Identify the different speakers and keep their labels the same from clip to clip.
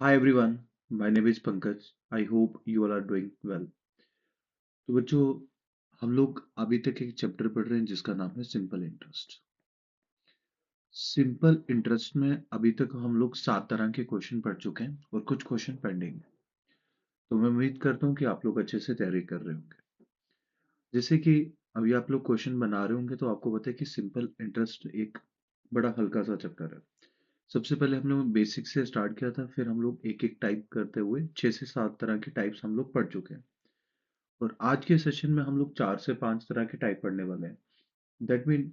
Speaker 1: Hi everyone, my name is Pankaj. I hope you all are doing well. तो बच्चों हम लोग अभी तक एक चैप्टर पढ़ रहे हैं जिसका नाम है सिंपल इंटरेस्ट। सिंपल इंटरेस्ट में अभी तक हम लोग 7 तरह के क्वेश्चन पढ़ चुके हैं और कुछ क्वेश्चन पेंडिंग है। तो मैं उम्मीद करता हूँ कि आप लोग अच्छे से तैयारी कर रहे होंगे। जैसे कि अभी आप लोग क्वेश्चन बना रहे होंगे तो आपको पता है कि सिंपल इंटरेस्ट एक बड़ा हल्का सा चैप्टर है। सबसे पहले हम लोग बेसिक से स्टार्ट किया था, फिर हम लोग एक एक टाइप करते हुए 6 से 7 तरह के टाइप्स हम लोग पढ़ चुके हैं। और आज के सेशन में हम लोग 4 से 5 तरह के टाइप पढ़ने वाले हैं। दैट मीन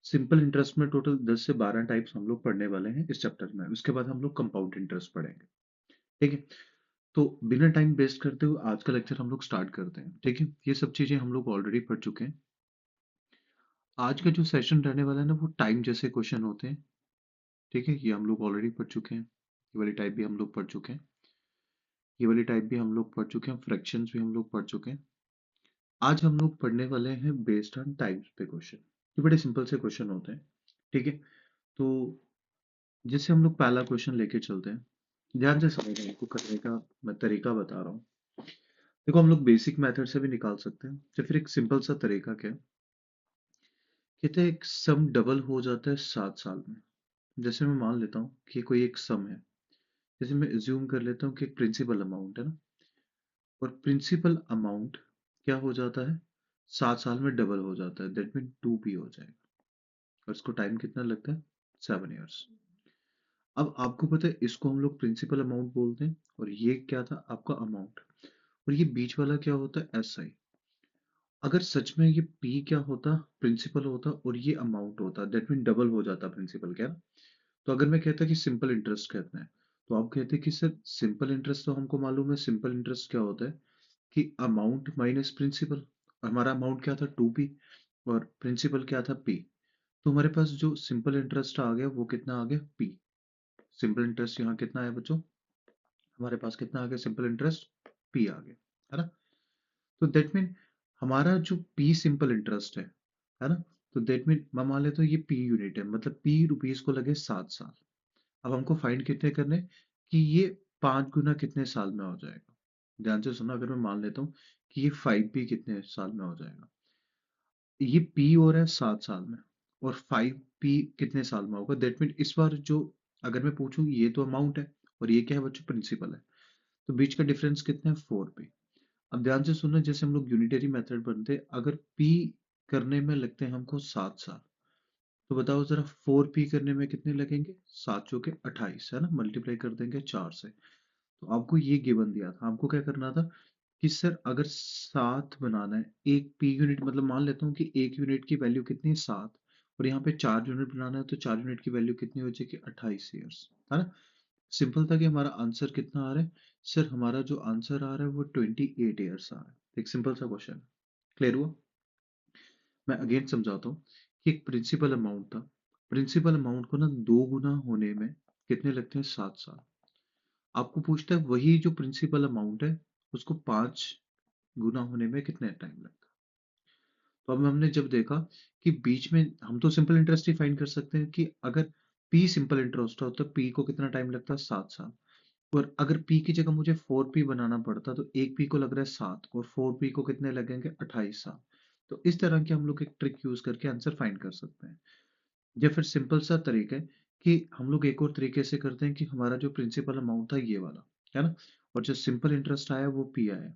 Speaker 1: सिंपल इंटरेस्ट में टोटल 10 से 12 टाइप्स हम लोग पढ़ने वाले हैं इस चैप्टर में। उसके बाद हम लोग कंपाउंड इंटरेस्ट पढ़ेंगे। ठीक है, तो बिना टाइम वेस्ट करते हुए आज का लेक्चर हम लोग स्टार्ट करते हैं। ठीक है, ये सब चीजें हम लोग ऑलरेडी पढ़ चुके हैं। आज का जो सेशन रहने वाला है ना, वो टाइम जैसे क्वेश्चन होते हैं। ठीक है, ये हम लोग ऑलरेडी पढ़ चुके हैं। ये वाली टाइप भी हम लोग पढ़ चुके हैं। ये वाली टाइप भी हम लोग पढ़ चुके हैं। फ्रैक्शंस भी हम लोग पढ़ चुके हैं। आज हम लोग पढ़ने वाले हैं बेस्ड ऑन टाइप्स पे क्वेश्चन। ये बड़े सिंपल से क्वेश्चन होते हैं। ठीक है, तो जैसे हम लोग पहला क्वेश्चन लेके चलते हैं। ध्यान से समझना, आपको करने का मैं तरीका बता रहा हूँ। देखो, हम लोग बेसिक मेथड से भी निकाल सकते हैं या फिर एक सिंपल सा तरीका क्या है। कहते हैं एक सम डबल हो जाता है 7 साल में। जैसे मैं मान लेता हूँ कि कोई एक सम है। जैसे मैं एज्यूम कर लेता हूँ कि एक प्रिंसिपल अमाउंट है ना, और प्रिंसिपल अमाउंट क्या हो जाता है, 7 साल में डबल हो जाता है। दैट मीन 2p हो जाएगा। और इसको टाइम कितना लगता है, 7 ईयर्स। अब आपको पता है इसको हम लोग प्रिंसिपल अमाउंट बोलते हैं, और ये क्या था आपका अमाउंट, और ये बीच वाला क्या होता है, एस आई। अगर सच में ये पी क्या होता, प्रिंसिपल होता, और ये अमाउंट होता, दैट मीन डबल हो जाता प्रिंसिपल क्या। तो अगर मैं कहता कि सिंपल इंटरेस्ट कहते हैं, तो आप कहते कि सर सिंपल इंटरेस्ट तो हमको मालूम है। सिंपल इंटरेस्ट क्या होता है कि अमाउंट माइनस प्रिंसिपल। हमारा अमाउंट क्या था, 2p, और प्रिंसिपल क्या था, p। तो हमारे पास जो सिंपल इंटरेस्ट आ गया वो कितना आ गया, p। सिंपल इंटरेस्ट यहाँ कितना है बच्चों, हमारे पास कितना आ गया, सिंपल इंटरेस्ट पी आ गया, है ना। तो दैट मीन हमारा जो पी सिंपल इंटरेस्ट है ना। तो दैट मीन मैं मान लेता हूँ ये पी यूनिट है, मतलब पी रुपीज को लगे 7 साल। अब हमको फाइंड कितने करने, कि ये 5 गुना कितने साल में हो जाएगा। ध्यान से सुनो, अगर मैं मान लेता हूँ कि ये 5p कितने साल में हो जाएगा। ये पी हो रहा है 7 साल में, और 5p कितने साल में होगा। दैट मीन इस बार जो, अगर मैं पूछूं ये तो अमाउंट है, और ये क्या है बच्चों, प्रिंसिपल है। तो बीच का डिफरेंस कितना है, 4p। अब ध्यान से सुनना, जैसे हम लोग यूनिटरी मेथड बनते हैं, अगर p करने में लगते हैं हमको 7 साल, तो बताओ जरा 4p करने में कितने लगेंगे, 7 चौके 28, है ना, मल्टीप्लाई कर देंगे 4 से। तो आपको ये गिवन दिया था, आपको क्या करना था कि सर अगर 7 बनाना है, एक पी यूनिट, मतलब मान लेता हूँ कि एक यूनिट की वैल्यू कितनी है, 7। और यहाँ पे 4 यूनिट बनाना है, तो 4 यूनिट की वैल्यू कितनी हो जाएगी, 28 ईयर्स, है ना। सिंपल था कि हमारा आंसर कितना आ रहा है, सर हमारा जो आंसर आ रहा है वो 28 ईयर्स आ रहा है। एक सिंपल सा क्वेश्चन, क्लियर हुआ। मैं अगेन समझाता हूँ कि एक प्रिंसिपल अमाउंट था। प्रिंसिपल अमाउंट को ना 2 गुना होने में कितने लगते हैं, 7 साल। आपको पूछता है वही जो प्रिंसिपल अमाउंट है, उसको 5 गुना होने में कितने टाइम लगता है। तो अब हमने जब देखा कि बीच में हम तो सिंपल इंटरेस्ट ही फाइंड कर सकते हैं कि अगर पी सिंपल इंटरेस्ट हो तो पी को कितना टाइम लगता है, 7 साल। और अगर पी की जगह मुझे 4p बनाना पड़ता, तो एक पी को लग रहा है 7, और 4p को कितने लगेंगे, 28 साल। तो इस तरह के हम लोग एक ट्रिक यूज करके आंसर फाइंड कर सकते हैं। या फिर सिंपल सा तरीका है कि हम लोग एक और तरीके से करते हैं कि हमारा जो प्रिंसिपल अमाउंट था ये वाला, है ना, और जो सिंपल इंटरेस्ट आया वो पी आया।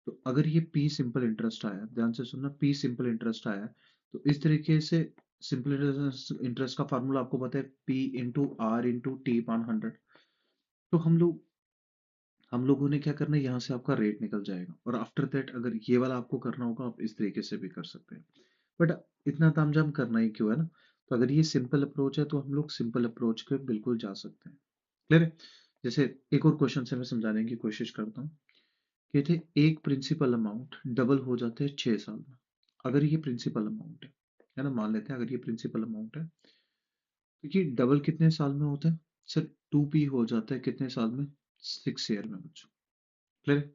Speaker 1: तो अगर ये पी सिंपल इंटरेस्ट आया, ध्यान से सुनना, पी सिंपल इंटरेस्ट आया, तो इस तरीके से सिंपल इंटरेस्ट का फार्मूला आपको पता है, P into R into T upon 100। तो हम लोगों ने क्या करना है, यहाँ से आपका रेट निकल जाएगा, और आफ्टर दैट अगर ये वाला आपको करना होगा, आप इस तरीके से भी कर सकते हैं। बट इतना तामझाम करना ही क्यों, है ना। तो अगर ये सिंपल अप्रोच है, तो हम लोग सिंपल अप्रोच पे बिल्कुल जा सकते हैं। क्लियर है। जैसे एक और क्वेश्चन से मैं समझाने की कोशिश करता हूँ। कहते एक प्रिंसिपल अमाउंट डबल हो जाते हैं 6 साल में। अगर ये प्रिंसिपल अमाउंट है ना, मान लेते हैं अगर ये प्रिंसिपल अमाउंट है, तो ये डबल कितने साल में होता है, सर 2p हो जाता है कितने साल में, 6 ईयर में बच्चों। क्लियर है।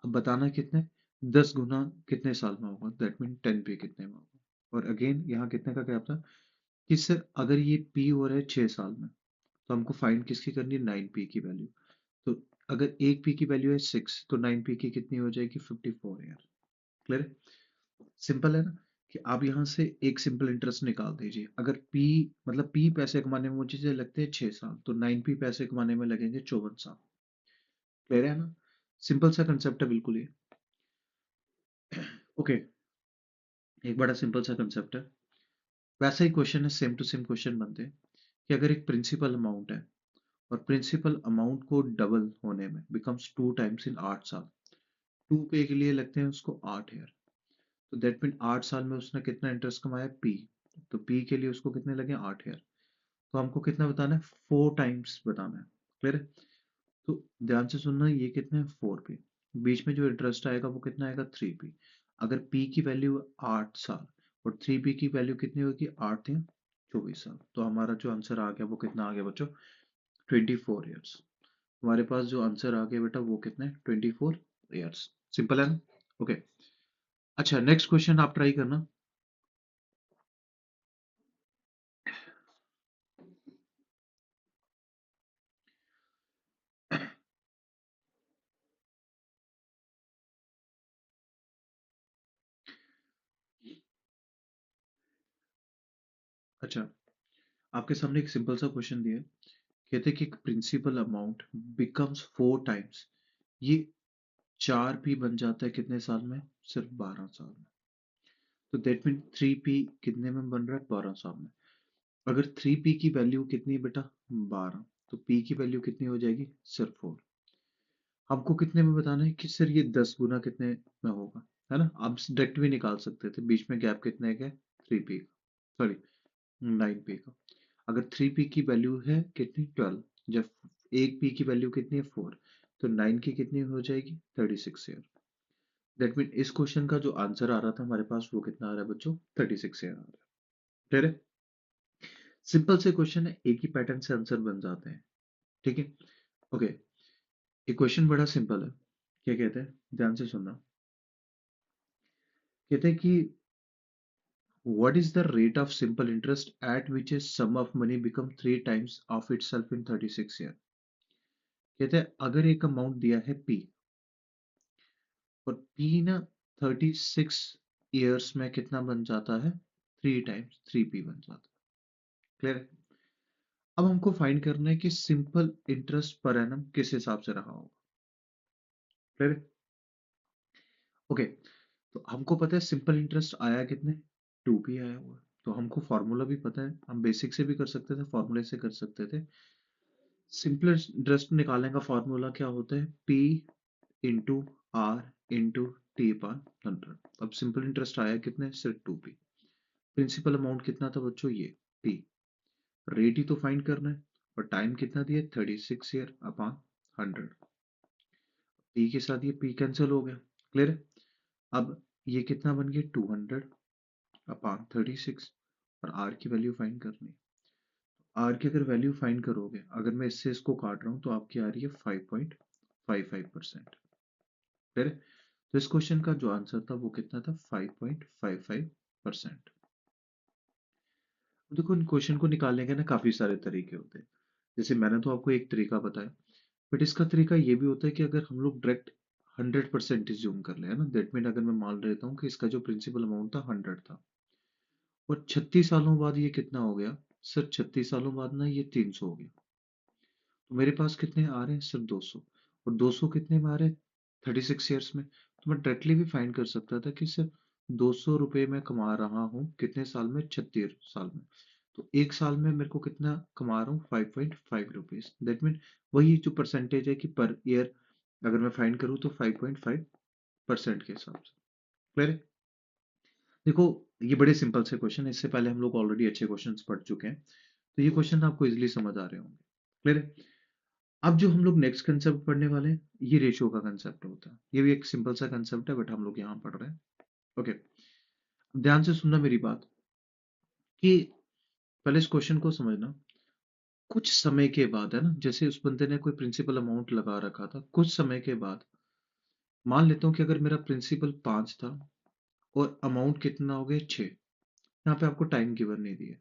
Speaker 1: अब बताना कितने, 10 गुना कितने साल में होगा, दैट मीन 10p कितने में होगा। और अगेन यहाँ कितने का गैप था, कि सर अगर ये p हो रहा है 6 साल में, तो हमको फाइंड किसकी करनी है, 9p की वैल्यू। तो अगर एक पी की वैल्यू है 6 तो 9 पी की कितनी हो जाएगी 54 यार। क्लियर है? सिंपल है ना कि आप यहाँ से एक सिंपल इंटरेस्ट निकाल दीजिए। अगर पी मतलब पी पैसे कमाने में मुझे लगते हैं 6 साल, तो 9 पी पैसे कमाने में लगेंगे 54 साल। क्लियर है ना? सिंपल सा कंसेप्ट है बिल्कुल ये। ओके, एक बड़ा सिंपल सा कंसेप्ट है। वैसा ही क्वेश्चन है, सेम टू सेम क्वेश्चन बनते हैं कि अगर एक प्रिंसिपल अमाउंट है और प्रिंसिपल अमाउंट को डबल होने में बिकम्स 2 टाइम्स इन 8 साल। 2 पे के लिए लगते हैं उसको 8 ईयर। तो दैट मीन 8 साल में उसने कितना इंटरेस्ट कमाया पी। तो पी के लिए उसको कितने लगे 8 ईयर। तो हमको कितना बताना है 4 टाइम्स बताना है। क्लियर है? तो ध्यान से सुनना, ये कितना है 4 पी। बीच में जो इंटरेस्ट आएगा वो कितना आएगा 3 पी। अगर पी की वैल्यू 8 साल और 3 पी की वैल्यू कितनी होगी 8 या 24 साल, तो हमारा जो आंसर आ गया वो कितना आ गया बच्चों 24 ईयर्स। हमारे पास जो आंसर आ गया बेटा वो कितना है 24 ईयर्स। सिंपल है ना? ओके। अच्छा, नेक्स्ट क्वेश्चन आप ट्राई करना। अच्छा, आपके सामने एक सिंपल सा क्वेश्चन दिया है। कहते हैं कि प्रिंसिपल अमाउंट बिकम्स 4 टाइम्स। ये 4 पी बन जाता है कितने साल में, सिर्फ 12 साल में। तो दैट मीन 3 पी कितने में बन रहा है 12 साल में। अगर 3 पी की वैल्यू कितनी है बेटा 12, तो पी की वैल्यू कितनी हो जाएगी सिर्फ 4। हमको कितने में बताना है कि सर ये 10 गुना कितने में होगा, है ना? आप डायरेक्ट भी निकाल सकते थे, बीच में गैप कितने का 3 पी का, सॉरी 9 पी का। अगर 3 पी की वैल्यू है कितनी 12, जब एक पी की वैल्यू कितनी है 4, तो 9 की कितनी हो जाएगी 36 ईयर। दैट मीन इस क्वेश्चन का जो आंसर आ रहा था हमारे पास वो कितना आ रहा है बच्चों 36 ईयर आ रहा है। क्लियर है? सिंपल से क्वेश्चन है, एक ही पैटर्न से आंसर बन जाते हैं। ठीक है? ओके, ये क्वेश्चन बड़ा सिंपल है। क्या कहते हैं, ध्यान से सुनना। कहते हैं कि what is the rate of simple interest at which a sum of money become 3 times of itself in 36 year। कहते हैं अगर एक अमाउंट दिया है पी और पी ना 36 ईयर्स में कितना बन जाता है 3 टाइम्स 3 पी बन जाता है। क्लियर है? अब हमको फाइंड करना है कि सिंपल इंटरेस्ट पर एनम किस हिसाब से रहा होगा। क्लियर है? ओके, तो हमको पता है सिंपल इंटरेस्ट आया कितने 2 पी आया हुआ है। तो हमको फॉर्मूला भी पता है, हम बेसिक से भी कर सकते थे, फॉर्मूले से कर सकते थे। सिंपल इंटरेस्ट निकालने का फॉर्मूला क्या होता है P into R into T upon 100। अब सिंपल इंटरेस्ट आया कितने सिर्फ 2 पी। प्रिंसिपल अमाउंट कितना था बच्चों ये P। रेट ही तो फाइंड करना है और टाइम कितना दिया 36 ईयर अपॉन 100। पी के साथ ये पी कैंसिल हो गया। क्लियर है? अब ये कितना बन गया 200 अपॉन 36 और आर की वैल्यू फाइंड करनी है। आर की अगर वैल्यू फाइंड करोगे, अगर मैं इससे इसको काट रहा हूँ तो आपकी आ रही है 5.55%। फिर तो इस क्वेश्चन का जो आंसर था वो कितना था 5.55%। देखो, इन क्वेश्चन को निकालने के ना काफी सारे तरीके होते हैं। जैसे मैंने तो आपको एक तरीका बताया, बट इसका तरीका ये भी होता है कि अगर हम लोग डायरेक्ट 100% ज्यूम कर ले, है ना, दैट मीन अगर मैं मान लेता हूँ कि इसका जो प्रिंसिपल अमाउंट था 100 था और 36 सालों बाद ये कितना हो गया, सर 36 सालों बाद ना ये 300 हो गया। तो मेरे पास कितने आ रहे हैं सिर्फ 200। और 200 कितने में आ रहे हैं 36 ईयर्स में। तो मैं डायरेक्टली भी फाइंड कर सकता था कि सिर्फ 200 रुपये मैं कमा रहा हूँ कितने साल में 36 साल में। तो एक साल में मेरे को कितना कमा रहा हूँ 5.5 रुपीज। दैट मीन वही जो परसेंटेज है कि पर ईयर अगर मैं फाइंड करूँ तो 5.5% के हिसाब से। क्लियर है? देखो, ये बड़े सिंपल से क्वेश्चन है, इससे पहले हम लोग ऑलरेडी अच्छे क्वेश्चंस पढ़ चुके हैं, तो ये क्वेश्चन आपको इजीली समझ आ रहे होंगे। क्लियर है? अब जो हम लोग नेक्स्ट कंसेप्ट पढ़ने वाले हैं ये रेशियो का कंसेप्ट होता है। ये भी एक सिंपल सा कंसेप्ट है बट हम लोग यहाँ पढ़ रहे हैं। ओके, ध्यान से सुनना मेरी बात कि पहले इस क्वेश्चन को समझना। कुछ समय के बाद, है ना, जैसे उस बंदे ने कोई प्रिंसिपल अमाउंट लगा रखा था, कुछ समय के बाद मान लेता हूँ कि अगर मेरा प्रिंसिपल 5 था और अमाउंट कितना हो गया 6। यहाँ पे आपको टाइम गिवन नहीं दिया।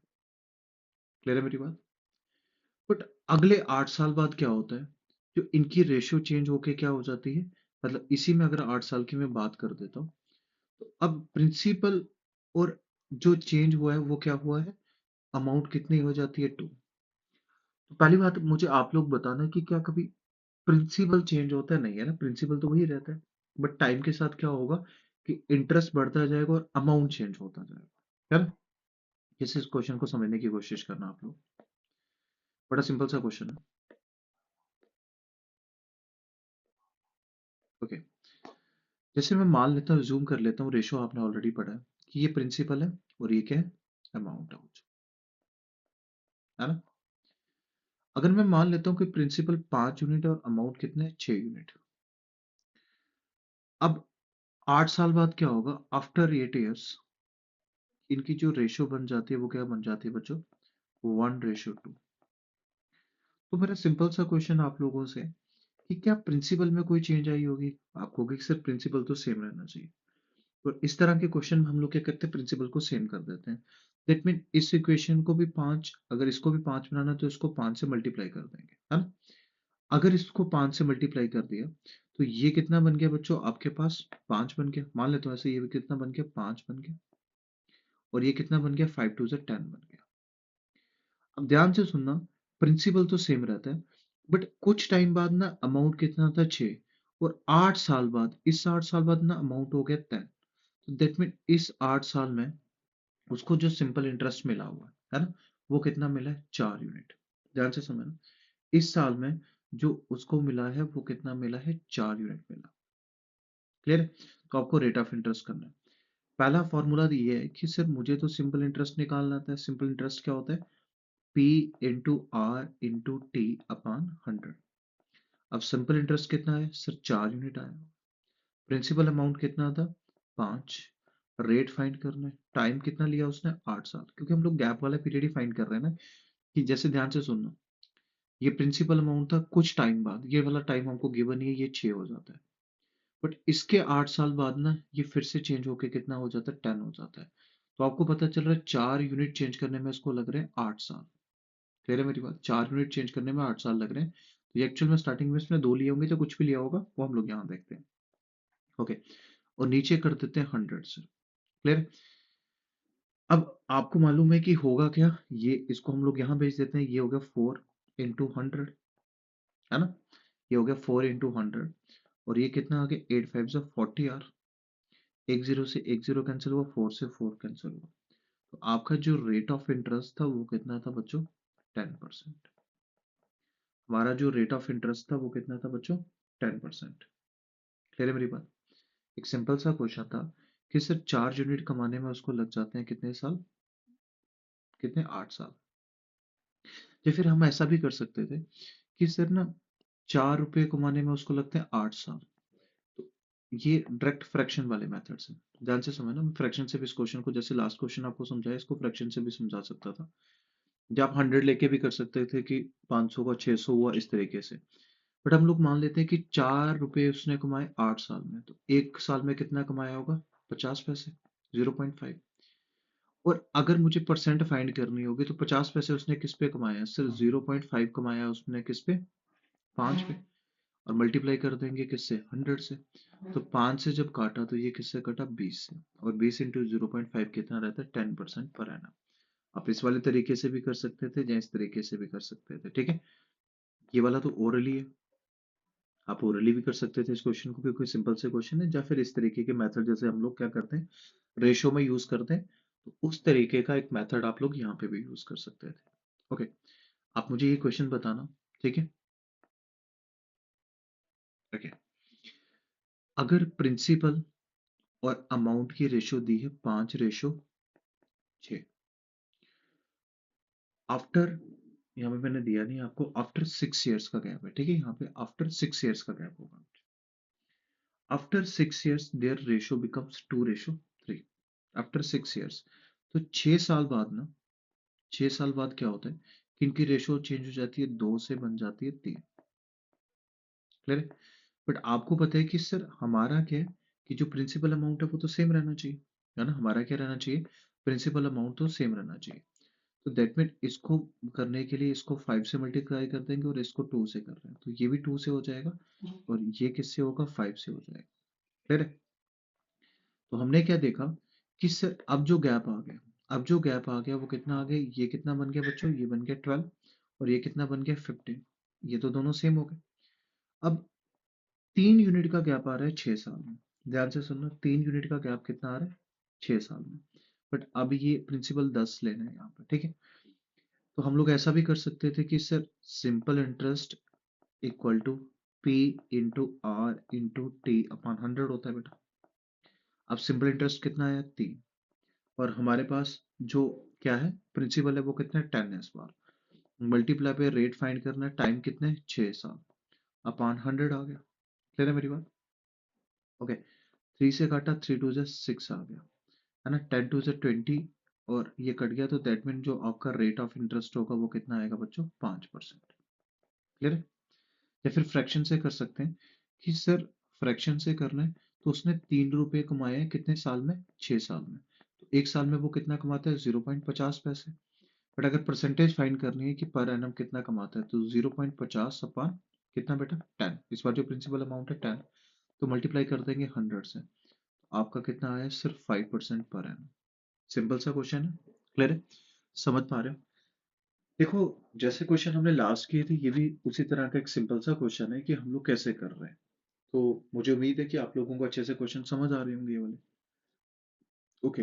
Speaker 1: क्लियर है मेरी बात? बट अगले 8 साल बाद क्या होता है, जो इनकी रेशियो चेंज होके क्या हो जाती है, मतलब इसी में अगर 8 साल की मैं बात कर देता हूँ, तो अब प्रिंसिपल और जो चेंज हुआ है वो क्या हुआ है, अमाउंट कितनी हो जाती है 2। तो पहली बात मुझे आप लोग बताना कि क्या कभी प्रिंसिपल चेंज होता है? नहीं है ना, प्रिंसिपल तो वही रहता है। बट टाइम के साथ क्या होगा कि इंटरेस्ट बढ़ता जाएगा और अमाउंट चेंज होता जाएगा, है ना? इस क्वेश्चन को समझने की कोशिश करना आप लोग। बड़ा सिंपल सा क्वेश्चन है। ओके, जैसे मैं मान लेता हूँ, जूम कर लेता हूँ, रेशो आपने ऑलरेडी पढ़ा है कि ये प्रिंसिपल है और ये क्या है, अमाउंट है ना। अगर मैं मान लेता हूँ कि प्रिंसिपल 5 यूनिट और अमाउंट कितने हैं, 6 यूनिट। अब 8 साल बाद क्या होगा, आफ्टर 8 ईयर्स इनकी जो रेशो बन जाती है वो क्या बन जाती है बच्चों, 1:2। तो मेरा सिंपल सा क्वेश्चन आप लोगों से कि क्या प्रिंसिपल में कोई चेंज आई होगी? आप कहोगे कि सर प्रिंसिपल तो सेम रहना चाहिए। तो इस तरह के क्वेश्चन में हम लोग क्या करते हैं, प्रिंसिपल को सेम कर देते हैं। दैट मीन इस इक्वेशन को भी 5, अगर इसको भी 5 बनाना तो इसको 5 से मल्टीप्लाई कर देंगे, है ना। अगर इसको 5 से मल्टीप्लाई कर दिया तो ये कितना बन गया बच्चों, आपके पास 5 बन गया, मान लेते हो ऐसे, ये भी कितना बन गया, 5 बन गया। और ये कितना बन गया, 5 2 10 बन गया। अब ध्यान से सुनना, प्रिंसिपल तो सेम रहता है, बट कुछ टाइम बाद ना अमाउंट कितना था, 6। और 8 साल बाद, इस 8 साल बाद ना अमाउंट हो गया 10। तो दैट मीन इस 8 साल में उसको जो सिंपल इंटरेस्ट मिला हुआ है ना, वो कितना मिला है, 4 यूनिट। ध्यान से समझना, इस साल में जो उसको मिला है वो कितना मिला है, 4 यूनिट मिला। क्लियर? तो आपको रेट ऑफ इंटरेस्ट करना है। पहला फॉर्मूला ये है कि सर मुझे तो सिंपल इंटरेस्ट निकालना आता है। सिंपल इंटरेस्ट क्या होता है, P into R into T upon 100। अब सिंपल इंटरेस्ट कितना है सर, 4 यूनिट आया। प्रिंसिपल अमाउंट कितना था, 5। रेट फाइंड करना है, टाइम कितना लिया उसने, 8 साल, क्योंकि हम लोग गैप वाला पीरियड ही फाइंड कर रहे हैं ना। कि जैसे ध्यान से सुनना, ये प्रिंसिपल अमाउंट था, कुछ टाइम बाद ये वाला टाइम हमको गिवन है, ये 6 हो जाता है। बट इसके 8 साल बाद ना ये फिर से चेंज होके कितना हो जाता है, 10 हो जाता है। तो आपको पता चल रहा है 4 यूनिट चेंज करने में इसको लग रहे हैं 8 साल। क्लियर है मेरी बात, 4 यूनिट चेंज करने में 8 साल लग रहे हैं। तो एक्चुअल में स्टार्टिंग में इसमें 2 लिए होंगे, तो कुछ भी लिया होगा वो हम लोग यहाँ देखते हैं। ओके, और नीचे कर देते हैं 100 से। क्लियर? अब आपको मालूम है कि होगा क्या, ये इसको हम लोग यहाँ भेज देते हैं, ये हो गया 4 इंटू 100, है ना। ये हो गया 4 इंटू 100, और ये कितना आ गया, 8 5 40 यार। एक जीरो से एक जीरो कैंसिल हुआ, 4 से 4 कैंसिल हुआ। तो आपका जो रेट ऑफ इंटरेस्ट था वो कितना था बच्चों, 10%। हमारा जो रेट ऑफ इंटरेस्ट था वो कितना था बच्चों, 10%। क्लियर है मेरी बात? एक सिंपल सा क्वेश्चन था कि सर 4 यूनिट कमाने में उसको लग जाते हैं कितने साल, कितने, 8 साल। या फिर हम ऐसा भी कर सकते थे कि सर ना 4 रुपए कमाने में उसको लगते हैं 8 साल। तो ये डायरेक्ट फ्रैक्शन वाले मेथड से ध्यान से समझना, मैं फ्रैक्शन से भी इस क्वेश्चन को, जैसे लास्ट क्वेश्चन आपको समझाया, इसको फ्रैक्शन से भी समझा सकता था। या आप 100 लेके भी कर सकते थे कि 500 का 600 हुआ, इस तरीके से। बट हम लोग मान लेते हैं कि 4 रुपए उसने कमाए 8 साल में, तो एक साल में कितना कमाया होगा, 50 पैसे, 0.5। और अगर मुझे परसेंट फाइंड करनी होगी तो 50 पैसे उसने किस पे कमाया है, सिर्फ 0.5 कमाया है उसने, किस पे, 5 पे। और मल्टीप्लाई कर देंगे किससे, 100 से। तो 5 से जब काटा तो ये किससे कटा, 20 से। और 20 इंटू 0.5 कितना रहता है, 10% पर एनम। आप इस वाले तरीके से भी कर सकते थे या इस तरीके से भी कर सकते थे, ठीक है। ये वाला तो ओरली है, आप ओरली भी कर सकते थे इस क्वेश्चन को, क्योंकि सिंपल से क्वेश्चन है। या फिर इस तरीके के मेथड, जैसे हम लोग क्या करते हैं, रेशो में यूज करते हैं, तो उस तरीके का एक मेथड आप लोग यहाँ पे भी यूज कर सकते थे। ओके, आप मुझे ये क्वेश्चन बताना, ठीक है। ओके, अगर प्रिंसिपल और अमाउंट की रेशो दी है 5:6, आफ्टर, यहाँ पे मैंने दिया नहीं आपको, आफ्टर 6 ईयर्स का गैप है, ठीक है, यहाँ पे आफ्टर 6 ईयर्स का गैप होगा। After 6 years their ratio becomes 2:3। After 6 years, तो 6 साल बाद ना, 6 साल बाद क्या होता है कि इनकी रेशो चेंज हो जाती है, 2 से बन जाती है 3। क्लियर है? बट आपको पता है कि सर हमारा क्या है कि जो प्रिंसिपल अमाउंट है वो तो सेम रहना चाहिए, है ना। हमारा क्या रहना चाहिए, प्रिंसिपल अमाउंट तो सेम रहना चाहिए। तो दैट मीन इसको करने के लिए इसको 5 से मल्टीप्लाई कर देंगे और इसको 2 से कर रहे हैं, तो ये भी 2 से हो जाएगा और ये किससे होगा, 5 से हो जाएगा। क्लियर है? तो हमने क्या देखा कि सर अब जो गैप आ गया, अब जो गैप आ गया वो कितना आ गया, ये कितना बन गया बच्चों, ये बन गया 12 और ये कितना बन गया 15। ये तो दोनों सेम हो गए। अब 3 यूनिट का गैप आ रहा है 6 साल में। ध्यान से सुनना, 3 यूनिट का गैप कितना आ रहा है, 6 साल में। बट अब ये प्रिंसिपल 10 लेना है यहाँ पे, ठीक है। तो हम लोग ऐसा भी कर सकते थे कि sir simple interest equal to P into R into T upon 100 होता है बेटा। अब सिंपल इंटरेस्ट कितना है, 3, और हमारे पास जो क्या है प्रिंसिपल है वो कितना है, 10 है इस बार। मल्टीप्लाई पे रेट फाइंड करना है, टाइम कितने, 6 साल, अपॉन 100 आ गया। क्लियर है मेरी बात? ओके, 3 से काटा, 3 2 6 आ गया, है ना, 10 2 20 और ये कट गया, तो दैट मीन जो आपका रेट ऑफ इंटरेस्ट होगा वो कितना आएगा बच्चों, 5%। क्लियर है? या फिर फ्रैक्शन से कर सकते हैं कि सर फ्रैक्शन से करना है तो उसने 3 रुपए कमाए हैं कितने साल में, 6 साल में, तो एक साल में वो कितना कमाता है, 0.50 पैसे। बट अगर परसेंटेज फाइंड करनी है कि पर एनम कितना कमाता है, तो 0.50 अपॉन कितना बेटा, 10। इस बार जो प्रिंसिपल अमाउंट है 10, तो मल्टीप्लाई कर देंगे 100 से, तो आपका कितना आया, सिर्फ 5% पर एनम। सिंपल सा क्वेश्चन है। क्लियर है? समझ पा रहे हो? देखो, जैसे क्वेश्चन हमने लास्ट किए थे ये भी उसी तरह का एक सिंपल सा क्वेश्चन है कि हम लोग कैसे कर रहे हैं। तो मुझे उम्मीद है कि आप लोगों को अच्छे से क्वेश्चन समझ आ रहे होंगे ये वाले। ओके,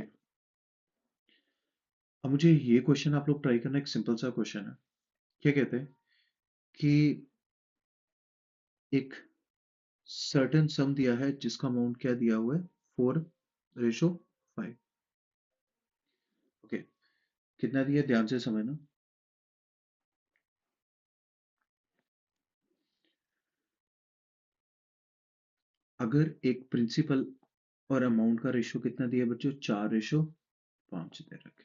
Speaker 1: अब मुझे ये क्वेश्चन आप लोग ट्राई करना, एक सिंपल सा क्वेश्चन है। क्या कहते हैं कि एक सर्टेन सम दिया है जिसका अमाउंट क्या दिया हुआ है, 4:5। ओके, कितना दिया, ध्यान से समझना। अगर एक प्रिंसिपल और अमाउंट का रेशो कितना दिया बच्चों, 4:5 दे रखे।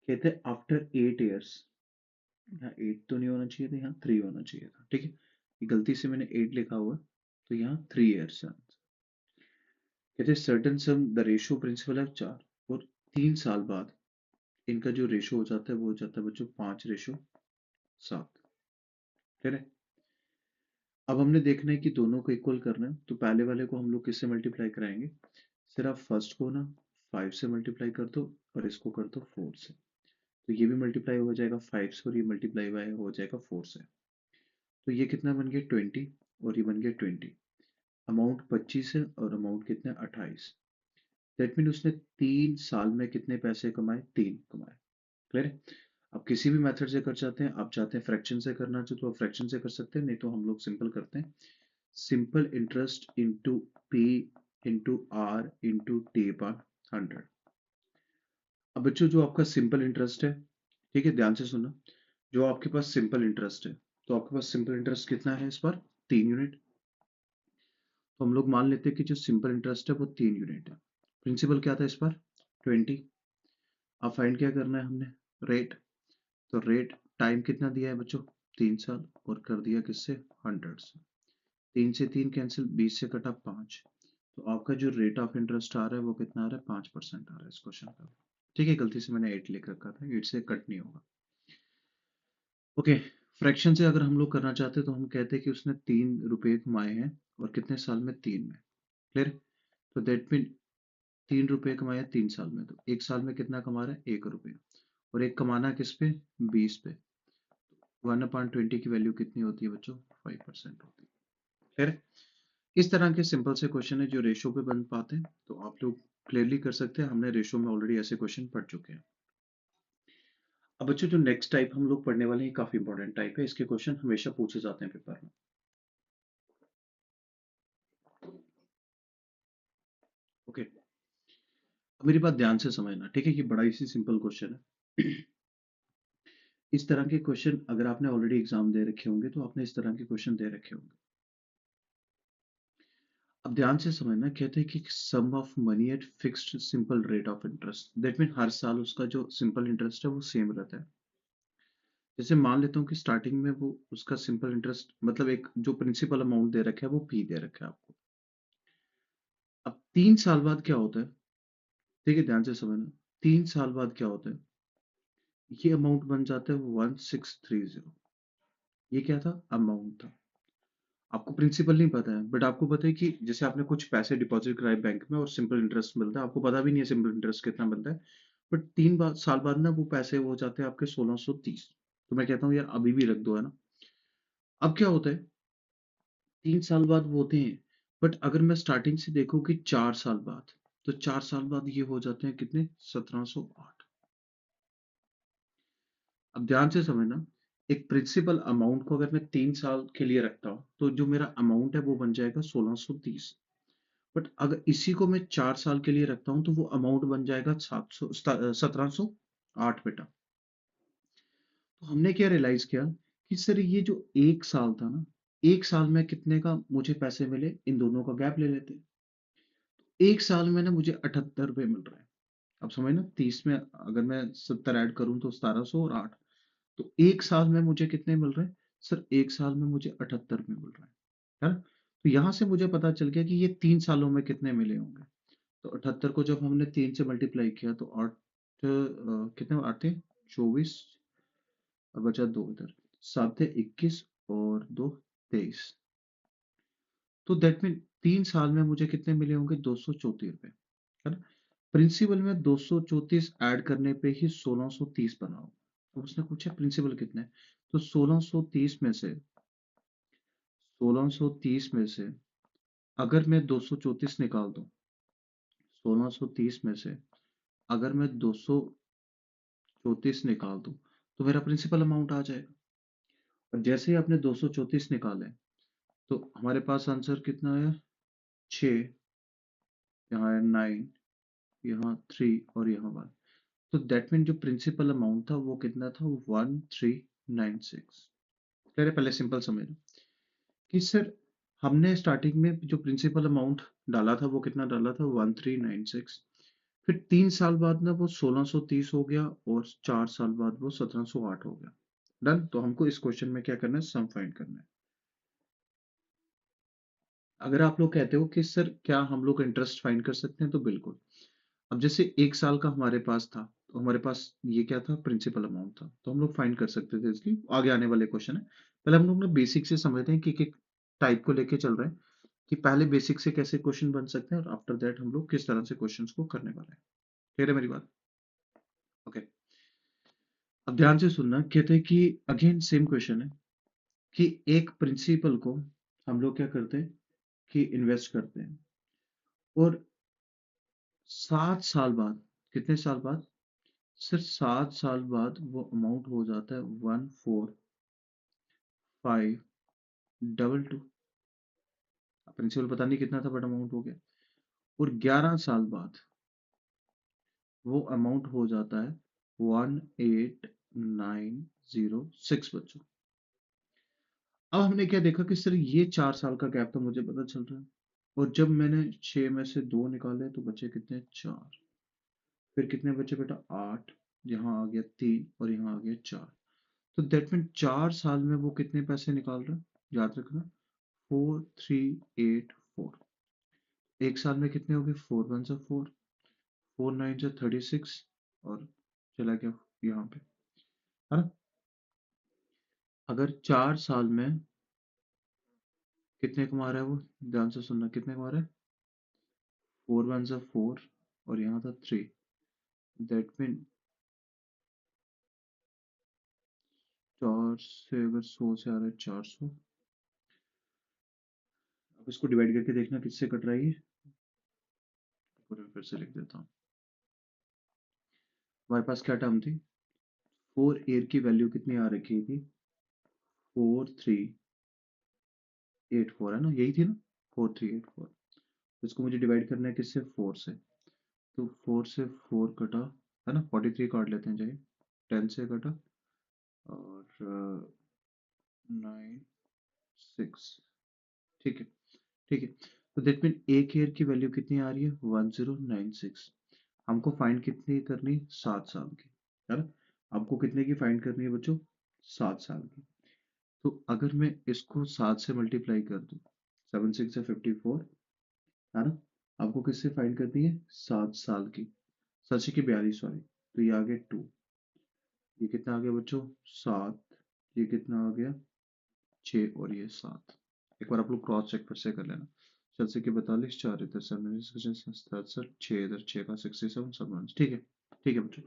Speaker 1: कहते हैं आफ्टर 8 ईयर्स, यहाँ 8 तो नहीं होना चाहिए था, यहाँ 3 होना चाहिए था, ठीक है। ये गलती से मैंने 8 लिखा हुआ है, तो यहाँ 3 ईयर्स है। कहते हैं certain sum the ratio principal है 4, और 3 साल बाद इनका जो रेशो हो जाता है वो हो जाता है बच्चों 5:7। ठीक है। अब हमने देखना है कि दोनों को इक्वल करना है, तो पहले वाले को हम लोग किससे मल्टीप्लाई कराएंगे, सिर्फ फर्स्ट को ना 5 से मल्टीप्लाई कर दो और इसको कर दो 4 से, तो ये भी मल्टीप्लाई हो जाएगा 5 से और ये मल्टीप्लाई हो जाएगा 4 से। तो ये कितना बन गया 20 और ये बन गया 20। अमाउंट 25 है और अमाउंट कितना 28। दैट मीन उसने 3 साल में कितने पैसे कमाए, 3 कमाए। क्लियर है? आप किसी भी मेथड से कर चाहते हैं, आप चाहते हैं फ्रैक्शन से करना चाहते तो आप फ्रैक्शन से कर सकते हैं, नहीं तो हम लोग सिंपल करते हैं, simple interest into P into R into T upon 100। अब बच्चों जो आपका सिंपल इंटरेस्ट है, ठीक है, ध्यान से सुनो, जो आपके पास सिंपल इंटरेस्ट है, तो आपके पास सिंपल इंटरेस्ट कितना है इस बार, 3 यूनिट। तो हम लोग मान लेते हैं कि जो सिंपल इंटरेस्ट है वो 3 यूनिट है। प्रिंसिपल क्या था इस बार, 20। अब फाइंड क्या करना है हमने, रेट। तो रेट टाइम कितना दिया है बच्चों, 3 साल, और कर दिया किससे, 100 से। 3 से 3 कैंसिल, 20 से कटा 5, तो आपका जो रेट ऑफ इंटरेस्ट आ रहा है वो कितना आ रहा है, 5% आ रहा है इस क्वेश्चन का। ठीक है, गलती से मैंने 8 लिख रखा था, 8 से कट नहीं होगा। ओके, फ्रैक्शन से अगर हम लोग करना चाहते हैं तो हम कहते हैं कि उसने 3 रुपए कमाए हैं और कितने साल में, 3 में। क्लियर? तो दैट मीन 3 रुपए कमाया 3 साल में, तो एक साल में कितना कमा रहा है, 1 रुपये। और एक कमाना किस पे, 20 पे। 1/20 की वैल्यू कितनी होती है बच्चों, 5% होती है। खैर, इस तरह के सिंपल से क्वेश्चन है जो रेशो पे बन पाते हैं, तो आप लोग क्लियरली कर सकते हैं। हमने रेशो में ऑलरेडी ऐसे क्वेश्चन पढ़ चुके हैं। अब बच्चों जो नेक्स्ट टाइप हम लोग पढ़ने वाले हैं काफी इंपॉर्टेंट टाइप है, इसके क्वेश्चन हमेशा पूछे जाते हैं पेपर में। ओके, अब मेरी बात ध्यान से समझना, ठीक है, कि बड़ा ही सिंपल क्वेश्चन है। इस तरह के क्वेश्चन अगर आपने ऑलरेडी एग्जाम दे रखे होंगे तो आपने इस तरह के क्वेश्चन दे रखे होंगे। अब ध्यान से समझना, कहते हैं कि sum of money at fixed simple rate of interest, that mean हर साल उसका जो सिंपल इंटरेस्ट है वो सेम रहता है। जैसे मान लेता हूँ कि स्टार्टिंग में वो उसका सिंपल इंटरेस्ट मतलब एक जो प्रिंसिपल अमाउंट दे रखा है वो पी दे रखा है आपको। अब 3 साल बाद क्या होता है, ठीक है, ध्यान से समझना, 3 साल बाद क्या होता है, ये अमाउंट बन जाता है 1630। ये क्या था? अमाउंट था। आपको प्रिंसिपल नहीं पता है, बट आपको पता है कि जैसे आपने कुछ पैसे डिपॉजिट कराए बैंक में और सिंपल इंटरेस्ट मिलता है, आपको पता भी नहीं है सिंपल इंटरेस्ट कितना मिलता है, बट 3 साल बाद ना वो पैसे हो जाते हैं आपके 1630। तो मैं कहता हूँ यार अभी भी रख दो, है ना। अब क्या होता है, 3 साल बाद वो होते हैं, बट अगर मैं स्टार्टिंग से देखूं कि 4 साल बाद, तो 4 साल बाद ये हो जाते हैं कितने? 1708। अब ध्यान से समझना, एक प्रिंसिपल अमाउंट को अगर मैं 3 साल के लिए रखता हूँ तो जो मेरा अमाउंट है वो बन जाएगा 1630। बट अगर इसी को मैं 4 साल के लिए रखता हूँ तो वो अमाउंट बन जाएगा 1708 बेटा। तो हमने क्या रियलाइज किया कि सर ये जो 1 साल था ना, 1 साल में कितने का मुझे पैसे मिले, इन दोनों का गैप ले लेते। 1 साल में ना मुझे 78 रुपये मिल रहा है। अब समझ ना, 30 में अगर मैं 70 ऐड करूं तो 1708। तो 1 साल में मुझे कितने मिल रहे हैं? सर 1 साल में मुझे 78 में मिल रहा है ना। तो यहां से मुझे पता चल गया कि ये 3 सालों में कितने मिले होंगे। तो 78 को जब हमने 3 से मल्टीप्लाई किया तो 8 कितने आते? 24। और बचा 2 इधर। 7 थे 21 और 2 23। तो दैट मीन 3 साल में मुझे कितने मिले होंगे? 234 रुपए, है ना। प्रिंसिपल में 234 ऐड करने पे ही 1630 बना होगा। तो उसने पूछा प्रिंसिपल कितने है? तो 1630 में से अगर मैं 234 निकाल दूं, 1630 में से अगर मैं 234 निकाल दूं तो मेरा प्रिंसिपल अमाउंट आ जाएगा। और जैसे ही आपने 234 निकाले तो हमारे पास आंसर कितना है? 6, यहाँ है 9, यहाँ 3 और यहाँ 1। तो दैट मीन जो प्रिंसिपल अमाउंट था वो कितना था? 1396। पहले पहले सिंपल समझ लो कि सर हमने स्टार्टिंग में जो प्रिंसिपल अमाउंट डाला था वो कितना डाला था? 1396। फिर 3 साल बाद ना वो 1630 हो गया और 4 साल बाद वो 1708 हो गया। डन। तो हमको इस क्वेश्चन में क्या करना है? सम फाइंड करना है। अगर आप लोग कहते हो कि सर क्या हम लोग इंटरेस्ट फाइंड कर सकते हैं, तो बिल्कुल। अब जैसे 1 साल का हमारे पास था, तो हमारे पास ये क्या था? प्रिंसिपल अमाउंट था, तो हम लोग फाइंड कर सकते थे। इसलिए आगे आने वाले क्वेश्चन है, पहले हम लोग ना बेसिक से समझते हैं कि टाइप को लेके चल रहे हैं कि पहले बेसिक से कैसे क्वेश्चन बन सकते हैं और आफ्टर दैट हम लोग किस तरह से क्वेश्चंस को करने वाले हैं। क्लियर है मेरी बात? ओके। अब ध्यान से सुनना, कहते हैं कि अगेन सेम क्वेश्चन है कि एक प्रिंसिपल को हम लोग क्या करते हैं कि इन्वेस्ट करते हैं, और 7 साल बाद, कितने साल बाद? सिर्फ 7 साल बाद वो अमाउंट हो जाता है 14,522। प्रिंसिपल पता नहीं कितना था बट अमाउंट हो गया। और 11 साल बाद वो अमाउंट हो जाता है 18,906 बच्चों। अब हमने क्या देखा कि सर ये 4 साल का गैप तो मुझे पता चल रहा है, और जब मैंने 6 में से 2 निकाले तो बचे कितने? 4। फिर कितने बचे बेटा? 8। यहाँ आ गया 3 और यहाँ आ गया 4। तो दैट मीन 4 साल में वो कितने पैसे निकाल रहा है? याद रखना, 4384। 1 साल में कितने हो गए? 4 1 4, 4 9 36, और चला गया यहाँ पे, है ना। अगर 4 साल में कितने कमा रहा है वो? ध्यान से सुनना, कितने कमा रहा है? 4 1 4 और यहाँ था 3। दैट मीन 4 से अगर 100 से आ रहा है 400। अब इसको डिवाइड करके देखना किससे कट रहा है ये। फिर से लिख देता हूँ। हमारे पास क्या टर्म थी? 4 की वैल्यू कितनी आ रखी थी? 4384, है ना, यही थी ना। 4384। इसको मुझे डिवाइड करना है किससे? 4 से। तो 4 से 4 कटा, है ना, 43 काट लेते हैं चाहिए। 10 से कटा और 96। ठीक है, ठीक है। तो दैट मीन एक ईयर की वैल्यू कितनी आ रही है? 1096। हमको फाइंड कितनी करनी? 7 साल की, है ना। आपको कितने की फाइंड करनी है बच्चों? 7 साल की। तो अगर मैं इसको 7 से मल्टीप्लाई कर दूं, 7 6 54, है ना। आपको किससे फाइंड करनी है? 7 साल की। 87 की 42, सॉरी। तो ये आ गया 2, ये कितना आ गया बच्चों 7, ये कितना आ गया 6 और ये 7। एक बार आप लोग क्रॉस चेक फिर से कर लेना। चल से कि 42, 4 इधर 67, 6 इधर 6 का 67 7। ठीक है, ठीक है बच्चों।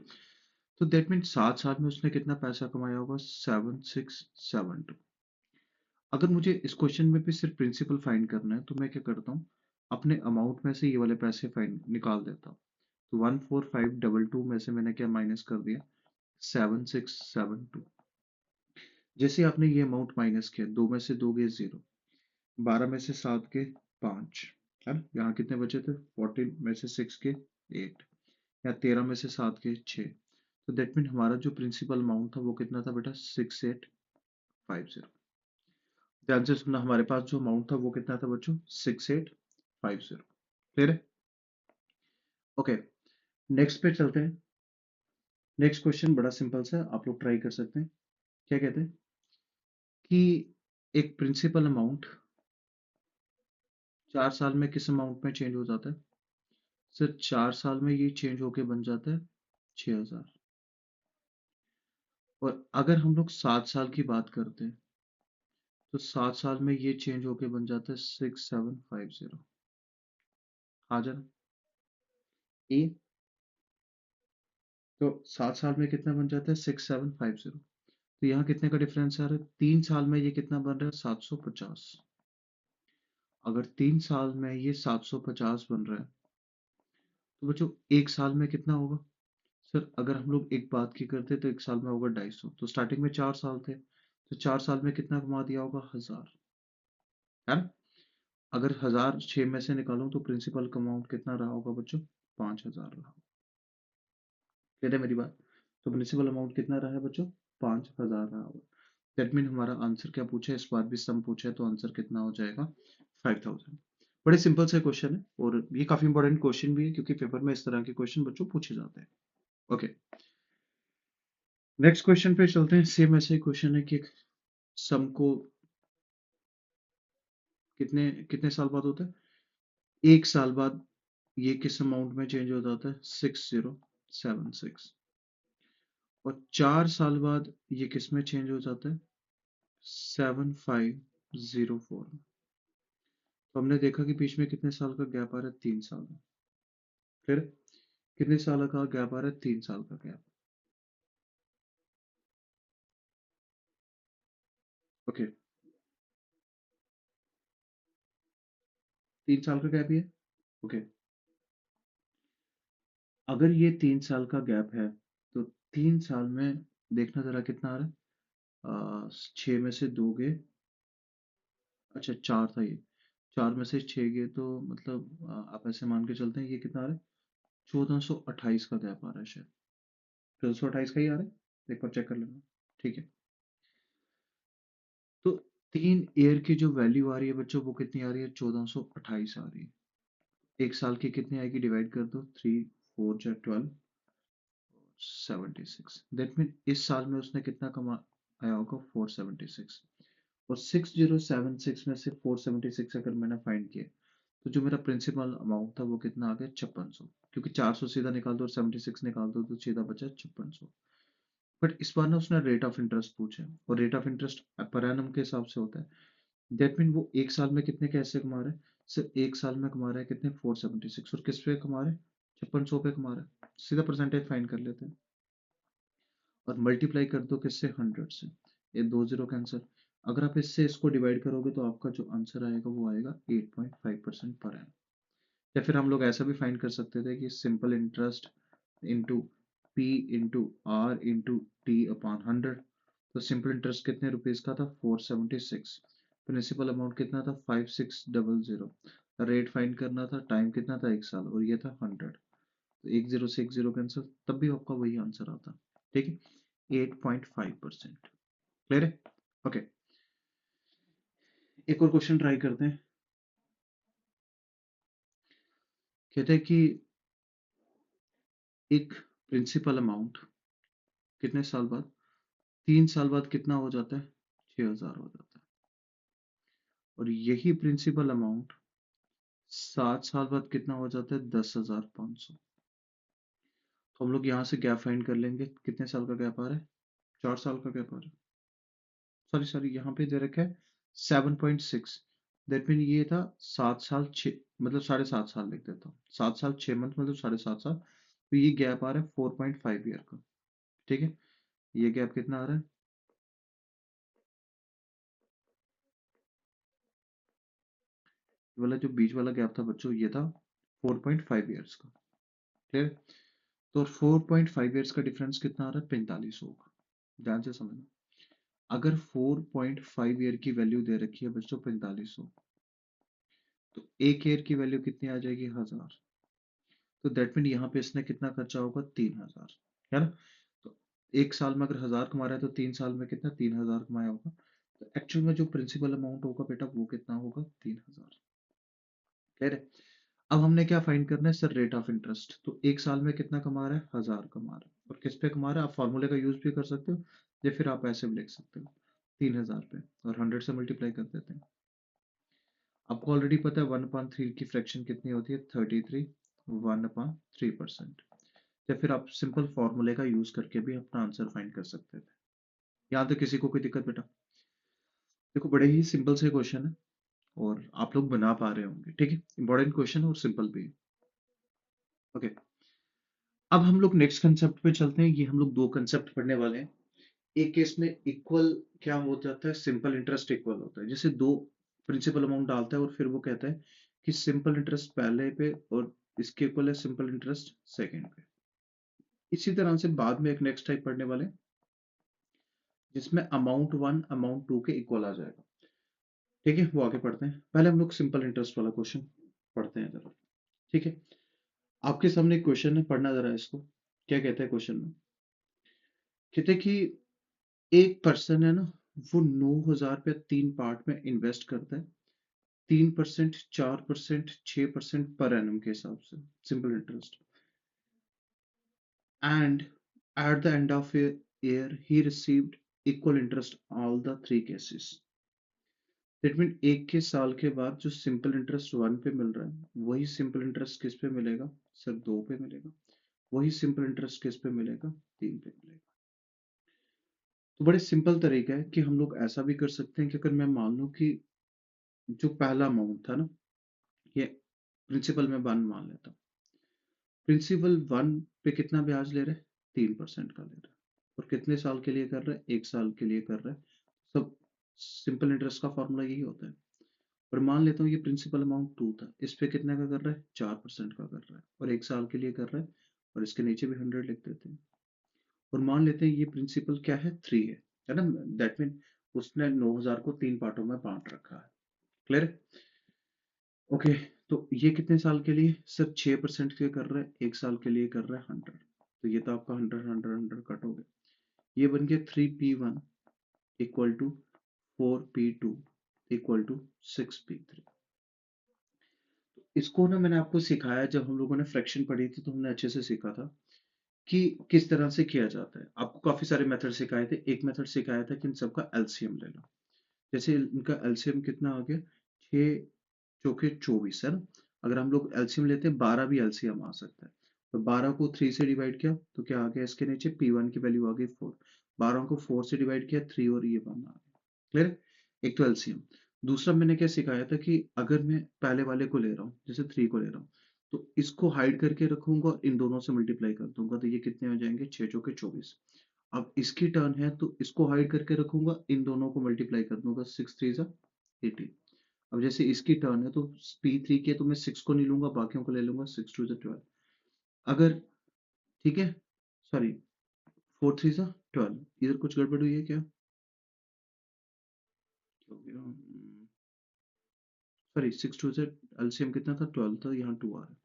Speaker 1: तो दैट मीन 7 साल में उसने कितना पैसा कमाया होगा 7672। अगर मुझे इस क्वेश्चन में भी सिर्फ प्रिंसिपल फाइंड करना है तो मैं क्या करता हूँ, अपने अमाउंट में से ये वाले पैसे फाइंड निकाल देता हूँ। तो 14522 में से मैंने क्या माइनस कर दिया 7672। जैसे आपने ये अमाउंट माइनस किया, 2 में से 2 गए 0, 12 में से 7 के 5 है ना, यहाँ कितने बचे थे 14 में से 6 के 8, या 13 में से 7 के 6। तो दैट मीन हमारा जो प्रिंसिपल अमाउंट था वो कितना था बेटा 6850। ध्यान से सुनना, हमारे पास जो अमाउंट था वो कितना था बच्चों 6850। क्लियर है? ओके, नेक्स्ट पे चलते हैं। नेक्स्ट क्वेश्चन बड़ा सिंपल सा, आप लोग ट्राई कर सकते हैं। क्या कहते हैं कि एक प्रिंसिपल अमाउंट 4 साल में किस अमाउंट में चेंज हो जाता है। सिर्फ 4 साल में ये चेंज होके बन जाता है 6000। और अगर हम लोग 7 साल की बात करते हैं तो 7 साल में ये चेंज होके बन जाता है 6750। आ जाना ए। तो 7 साल में कितना बन जाता है 6750। तो यहाँ कितने का डिफरेंस आ रहा है, 3 साल में ये कितना बन रहा है 750। अगर 3 साल में ये 750 बन रहा है तो बच्चों 1 साल में कितना होगा। सर अगर हम लोग एक बात की करते तो 1 साल में होगा 250। तो स्टार्टिंग में 4 साल थे तो 4 साल में कितना कमा दिया होगा 1000, है ना। अगर 1000 6 में से निकालूं तो प्रिंसिपल का अमाउंट कितना रहा होगा बच्चों 5000 रहा। क्लियर है मेरी बात। तो प्रिंसिपल अमाउंट कितना रहा है बच्चों 5000 रहा होगा। दैट मीन हमारा आंसर क्या पूछा है, इस बार भी सम पूछा है, तो आंसर कितना हो जाएगा 5000। बड़े सिंपल से क्वेश्चन है और ये काफी इंपॉर्टेंट क्वेश्चन भी है क्योंकि पेपर में इस तरह के क्वेश्चन बच्चों पूछे जाते हैं। ओके, नेक्स्ट क्वेश्चन पे चलते हैं। सेम ऐसे ही क्वेश्चन है कि सम को कितने कितने साल बाद होता है, 1 साल बाद ये किस अमाउंट में चेंज हो जाता है 6076। और 4 साल बाद ये किस में चेंज हो जाता है 7504। तो हमने देखा कि बीच में कितने साल का गैप आ रहा है 3 साल में। फिर कितने साल का गैप आ रहा है 3 साल का गैप। ओके, 3 साल का गैप ही है। ओके, अगर ये 3 साल का गैप है तो 3 साल में देखना जरा कितना आ रहा है, 6 में से 2 गए, अच्छा 4 था ये, 4 में से 6 गए तो मतलब आप ऐसे मान के चलते हैं ये कितना आ रहा है 1428 का गैप आ रहा है शायद। 1428 का ही आ रहा है, एक बार चेक कर लेना। ठीक है, तो 3 ईयर की जो वैल्यू आ रही है बच्चों वो कितनी आ रही है 1428 आ रही है। 1 साल की कितनी आएगी, डिवाइड कर दो, 3 4 जा 12, 76। दैट मीन इस साल में उसने कितना कमाया होगा 476। और 6076 में से 476 अगर मैंने फाइंड किया तो जो मेरा प्रिंसिपल अमाउंट था वो कितना आ गया 5600। क्योंकि 400 सीधा निकाल दो और 76 निकाल दो तो सीधा बचा 5600। बट इस बार ना उसने रेट ऑफ इंटरेस्ट पूछा है और rate of interest per annum के हिसाब से होता है। दैट मीन वो 1 साल में कितने कैसे कमा रहे हैं, सिर्फ 1 साल में कमा रहा है कितने 476। और किस पे कमा रहे हैं 5600 पे कमा रहा है। सीधा परसेंटेज फाइंड कर लेते हैं और मल्टीप्लाई कर दो किससे 100 से, ये 2 जीरो कैंसिल। अगर आप इससे इसको डिवाइड करोगे तो आपका जो आंसर आएगा वो आएगा 8.5% पर एनम। या फिर हम लोग ऐसा भी फाइंड कर सकते थे कि simple interest into P into R into T upon 100। तो सिंपल इंटरेस्ट कितने रुपीज का था 476। प्रिंसिपल अमाउंट कितना था 5600। रेट फाइंड करना था, टाइम कितना था 1 साल और ये था 100। तो 1 जीरो से 1 जीरो कैंसिल, तब भी आपका वही आंसर आता। ठीक है, 8.5%। क्लियर है? ओके, एक और क्वेश्चन ट्राई करते हैं। कहते हैं कि एक प्रिंसिपल अमाउंट कितने साल बाद, 3 साल बाद कितना हो जाता है 6000 हो जाता है। और यही प्रिंसिपल अमाउंट 7 साल बाद कितना हो जाता है 10,500। तो हम लोग यहाँ से गैप फाइंड कर लेंगे, कितने साल का गैप आ रहा है 4 साल का गैप आ रहा है। सॉरी सॉरी, यहाँ पे दे रखा है 7.6। दैट मीन ये था 7 साल 6, मतलब 7.5 साल लिख देता हूँ। 7 साल 6 मंथ मतलब 7.5 साल। तो ये गैप आ रहा है 4.5 ईयर का। ठीक है, ये गैप कितना आ रहा है? ये वाला जो बीच वाला गैप था बच्चों, ये था 4.5 ईयर्स का। क्लियर? तो 4.5 ईयर्स का डिफरेंस कितना आ रहा है? 4500 का। ध्यान से समझना, अगर 4.5 ईयर की वैल्यू दे रखी है बच्चों 4500, तो एक ईयर की वैल्यू कितनी आ जाएगी? 1000। तो दैट मीन यहाँ पे इसने कितना खर्चा होगा? 3000, है ना? तो एक साल में अगर 1000 कमा रहा है तो 3 साल में कितना? 3000 कमाया होगा। तो एक्चुअल में जो प्रिंसिपल अमाउंट होगा बेटा वो कितना होगा? 3000। क्लियर है? अब हमने क्या फाइंड करना है सर? Rate of interest. तो एक साल में कितना कमा रहा है? 1000 कमा रहा है। और किस पे कमा रहा है? आप फॉर्मूले का यूज भी कर सकते हो, या फिर आप ऐसे भी लिख सकते हो 3000 पे, और 100 से मल्टीप्लाई कर देते हैं। आपको ऑलरेडी पता है 1/3 की फ्रैक्शन कितनी होती है? 33। 1/3%। या फिर आप सिंपल फॉर्मूले का यूज करके भी अपना आंसर फाइंड कर सकते थे। यहाँ तक किसी को कोई दिक्कत बेटा? देखो बड़े ही सिंपल से क्वेश्चन है, और आप लोग बना पा रहे होंगे। ठीक है, इंपॉर्टेंट क्वेश्चन है और सिंपल भी है। ओके, अब हम लोग नेक्स्ट कंसेप्ट पे चलते हैं। ये हम लोग दो कंसेप्ट पढ़ने वाले हैं। एक केस में इक्वल क्या हो जाता है? सिंपल इंटरेस्ट इक्वल होता है। जैसे दो प्रिंसिपल अमाउंट डालता है और फिर वो कहता है कि सिंपल इंटरेस्ट पहले पे और इसके इक्वल है सिंपल इंटरेस्ट सेकंड पे। इसी तरह से बाद में एक नेक्स्ट टाइप पढ़ने वाले हैं, जिसमें अमाउंट वन अमाउंट टू के इक्वल आ जाएगा। ठीक है, वो आगे पढ़ते हैं। पहले हम लोग सिंपल इंटरेस्ट वाला क्वेश्चन पढ़ते हैं जरा। ठीक है, आपके सामने एक क्वेश्चन है, पढ़ना जरा इसको। क्या कहता है क्वेश्चन में? कहते हैं कि एक पर्सन है ना, वो 9000 रुपया 3 पार्ट में इन्वेस्ट करता है। 3%, 4%, 6% पर एनम के हिसाब से, simple interest. And at the end of year he received equal interest all the three cases. That mean एक के साल के बाद जो सिंपल इंटरेस्ट वन पे मिल रहा है, वही सिंपल इंटरेस्ट किस पे मिलेगा? सर दो पे मिलेगा। वही सिंपल इंटरेस्ट किस पे मिलेगा? तीन पे मिलेगा। तो बड़े सिंपल तरीका है कि हम लोग ऐसा भी कर सकते हैं कि अगर मैं मान लूं कि जो पहला अमाउंट था ना, ये प्रिंसिपल में वन मान लेता हूँ। प्रिंसिपल वन पे कितना ब्याज ले रहा है? 3% का ले रहा है। और कितने साल के लिए कर रहा है? एक साल के लिए कर रहा है। सब सिंपल इंटरेस्ट का फॉर्मूला यही होता है। और मान लेता हूँ ये प्रिंसिपल अमाउंट टू था, इस पे कितने का कर रहा है? 4% का कर रहा है, और एक साल के लिए कर रहा है। और इसके नीचे भी 100 लिख देते हैं। और मान लेते हैं ये प्रिंसिपल क्या है? थ्री है ना? दैट मीन उसने 9000 को 3 पार्टों में बांट रखा है। क्लियर? ओके, तो ये कितने साल के लिए? सर 6% के कर रहा है, एक साल के लिए कर रहा है 100। तो ये तो आपका 100 कट हो गया। ये बन गया 3P1 equal to 4P2 equal to 6P3। इसको ना मैंने आपको सिखाया, जब हम लोगों ने फ्रैक्शन पढ़ी थी तो हमने अच्छे से सीखा था कि किस तरह से किया जाता है। आपको काफी सारे मेथड सिखाए थे। एक मेथड सिखाया था कि इन सबका एलसीएम ले लो। जैसे इनका एलसीएम कितना आ गया? 6 चौके 24 है ना? अगर हम लोग एलसीएम लेते हैं, 12 भी एलसीएम आ सकता है। तो 12 को 3 से डिवाइड किया तो क्या आ गया? इसके नीचे P1 की वैल्यू आ गई 4। 12 को 4 से डिवाइड किया 3, और ये 1 आ गया। क्लियर? एक तो एलसीएम। दूसरा मैंने क्या सिखाया था कि अगर मैं पहले वाले को ले रहा हूँ, जैसे 3 को ले रहा हूँ, तो इसको हाइड करके रखूंगा और इन दोनों से मल्टीप्लाई कर दूंगा, तो ये कितने हो जाएंगे? 6 चौके 24। अब इसकी टर्न है तो इसको हाइड करके रखूंगा, इन दोनों को मल्टीप्लाई कर दूंगा, 6 3 18। अब जैसे इसकी टर्न है तो P3 के तो मैं 6 को नहीं लूंगा, बाकियों को ले लूंगा, 6 2 12। अगर ठीक है, सॉरी, 4 3 12। इधर कुछ गड़बड़ हुई है क्या? सॉरी, 6 2 से एलसीएम कितना था? 12 था, यहाँ 2 आ रहा है।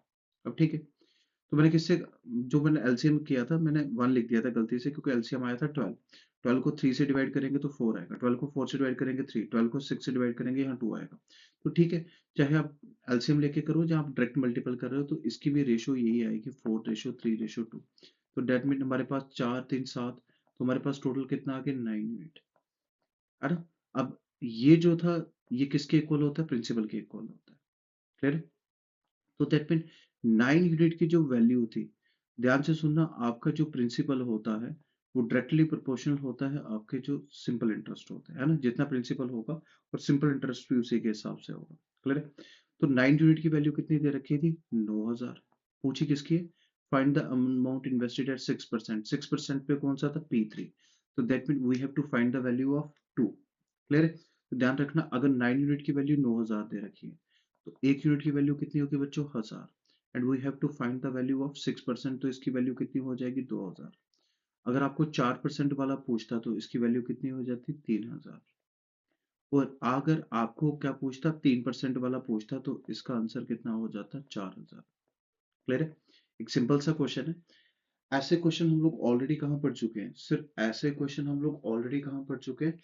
Speaker 1: अब ठीक है, तो मैंने किससे, जो मैंने एलसीएम किया था मैंने 1 लिख दिया था गलती से, क्योंकि एलसीएम आया था 12। 12 को 3 से डिवाइड करेंगे तो 4 आएगा, 12 को 4 से डिवाइड करेंगे 3, 12 को 6 से डिवाइड करेंगे यहाँ 2 आएगा। तो ठीक है, चाहे आप एलसीएम लेके करो, जहाँ आप डायरेक्ट मल्टीपल कर रहे हो, तो इसकी भी रेशियो यही आएगी, 4:3:2। तो डेट मीन हमारे पास 4 3 7, तो हमारे पास टोटल कितना आ गया? 9 यूनिट, है ना? अब ये जो था, ये किसके इक्वल होता है? प्रिंसिपल के इक्वल होता है। क्लियर? तो दैट मीन 9 यूनिट की जो वैल्यू थी, ध्यान से सुनना, आपका जो प्रिंसिपल होता है वो डायरेक्टली प्रोपोर्शनल होता है आपके जो सिंपल इंटरेस्ट होते हैं, है ना? जितना प्रिंसिपल होगा और सिंपल इंटरेस्ट भी उसी के हिसाब से होगा। क्लियर है? तो 9 यूनिट की वैल्यू कितनी दे रखी थी? 9000। पूछी किसकी है? Find the amount invested at 6%। 6% पे कौन सा था? P3। तो that mean we have to find the value of 2। Clear है? तो ध्यान रखना, अगर 9 यूनिट की वैल्यू 9000 दे रखी है, तो 1 यूनिट की वैल्यू कितनी होगी बच्चों? 1000। And we have to find the value of 6%, तो इसकी वैल्यू कितनी हो जाएगी? 2000। अगर आपको 4% वाला पूछता तो इसकी वैल्यू कितनी हो जाती? 3000। और अगर आपको क्या पूछता? 3% वाला पूछता तो इसका आंसर कितना हो जाता? 4000। क्लियर है? एक सिंपल सा क्वेश्चन है। ऐसे क्वेश्चन हम लोग ऑलरेडी कहाँ पढ़ चुके हैं? सिर्फ ऐसे क्वेश्चन हम लोग ऑलरेडी कहाँ पढ़ चुके हैं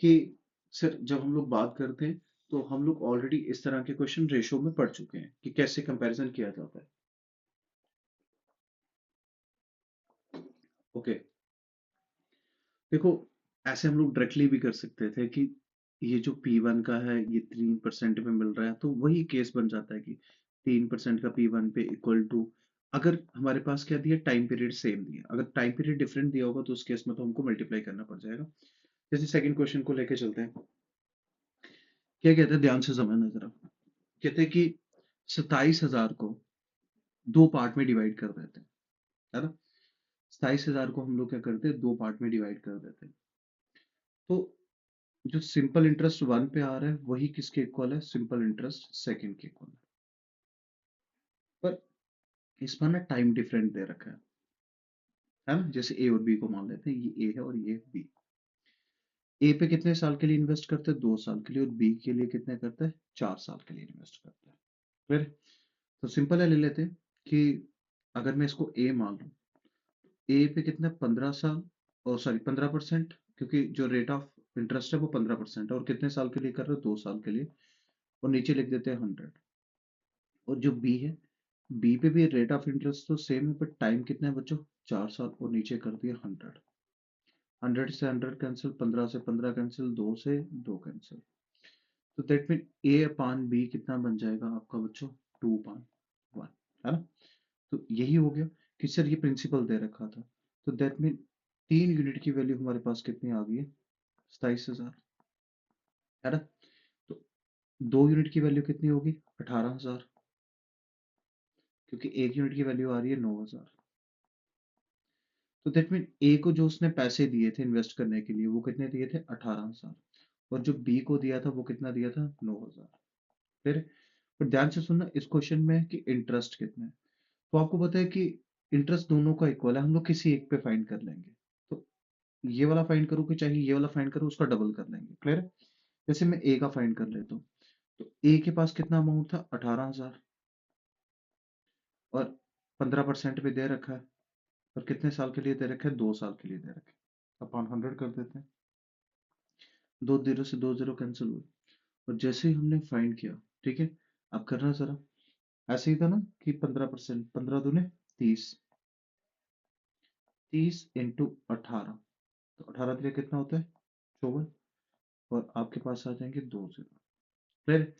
Speaker 1: कि सर जब हम लोग बात करते हैं तो हम लोग ऑलरेडी इस तरह के क्वेश्चन रेशो में पढ़ चुके हैं कि कैसे कंपैरिजन किया जाता है। ओके, देखो, ऐसे हम लोग डायरेक्टली भी कर सकते थे कि ये जो P1 का है ये 3% में मिल रहा है, तो वही केस बन जाता है कि 3% का P1 पे इक्वल टू, अगर हमारे पास क्या दिया? टाइम पीरियड सेम दिया। अगर टाइम पीरियड डिफरेंट दिया होगा तो उस केस में तो हमको मल्टीप्लाई करना पड़ जाएगा। जैसे सेकंड क्वेश्चन को लेके चलते हैं। क्या कहते हैं? ध्यान से समझना जरा। कहते हैं कि 27,000 को दो पार्ट में डिवाइड कर देते हैं, है ना? 27,000 को हम लोग क्या करते हैं? दो पार्ट में डिवाइड कर देते हैं। तो जो सिंपल इंटरेस्ट वन पे आ रहा है वही किसके इक्वल है? सिंपल इंटरेस्ट सेकंड के इक्वल है। पर इसमें ना टाइम डिफरेंट दे रखा है ना? जैसे ए और बी को मान लेते हैं, ये ए है और ये बी। ए पे कितने साल के लिए इन्वेस्ट करते हैं? 2 साल के लिए। और बी के लिए कितने करते हैं? 4 साल के लिए इन्वेस्ट करते हैं। फिर तो सिंपल है, ले लेते हैं कि अगर मैं इसको ए मान लूं, ए पे कितना? 15 साल, और सॉरी 15%, क्योंकि जो रेट ऑफ इंटरेस्ट है वो 15% है। और कितने साल के लिए कर रहे हो? 2 साल के लिए। और नीचे लिख देते हैं 100। और जो बी है, बी पे भी रेट ऑफ इंटरेस्ट तो सेम है, बट टाइम कितना है बच्चों? 4 साल। और नीचे कर दिया 100। 100 से 100 कैंसिल, 15 से 15 कैंसिल, 2 से 2 कैंसिल। तो that mean A upon B कितना बन जाएगा आपका बच्चों? 2/1, है ना? तो यही हो गया कि सर ये प्रिंसिपल दे रखा था। तो दैट मीन 3 यूनिट की वैल्यू हमारे पास कितनी आ गई है? 27,000, है ना? तो 2 यूनिट की वैल्यू कितनी होगी? 18,000, क्योंकि 1 यूनिट की वैल्यू आ रही है 9,000। तो दैट मीन ए को जो उसने पैसे दिए थे इन्वेस्ट करने के लिए वो कितने दिए थे? 18,000। और जो बी को दिया था वो कितना दिया था? 9,000। फिर पर ध्यान से सुनना, इस क्वेश्चन में है कि इंटरेस्ट कितना है। तो आपको पता है कि इंटरेस्ट दोनों का इक्वल है, हम लोग किसी एक पे फाइंड कर लेंगे। तो ये वाला फाइंड करूँ कि चाहे ये वाला फाइंड करूँ, उसका डबल कर लेंगे। क्लियर है? जैसे मैं ए का फाइंड कर लेता हूँ, तो ए के पास कितना अमाउंट था? 18,000। और 15% पे दे रखा है। और कितने साल के लिए दे रखा है? 2 साल के लिए दे रखा है। अपॉन 100 कर देते हैं। दो जीरो से दो जीरो कैंसिल हुए। और जैसे ही हमने फाइंड किया, ठीक है, अब करना जरा ऐसे ही था ना कि 15%, 15 दूने 30, 30 × 18, तो 18 3 कितना होता है? 54। और आपके पास आ जाएंगे 2 जीरो। फिर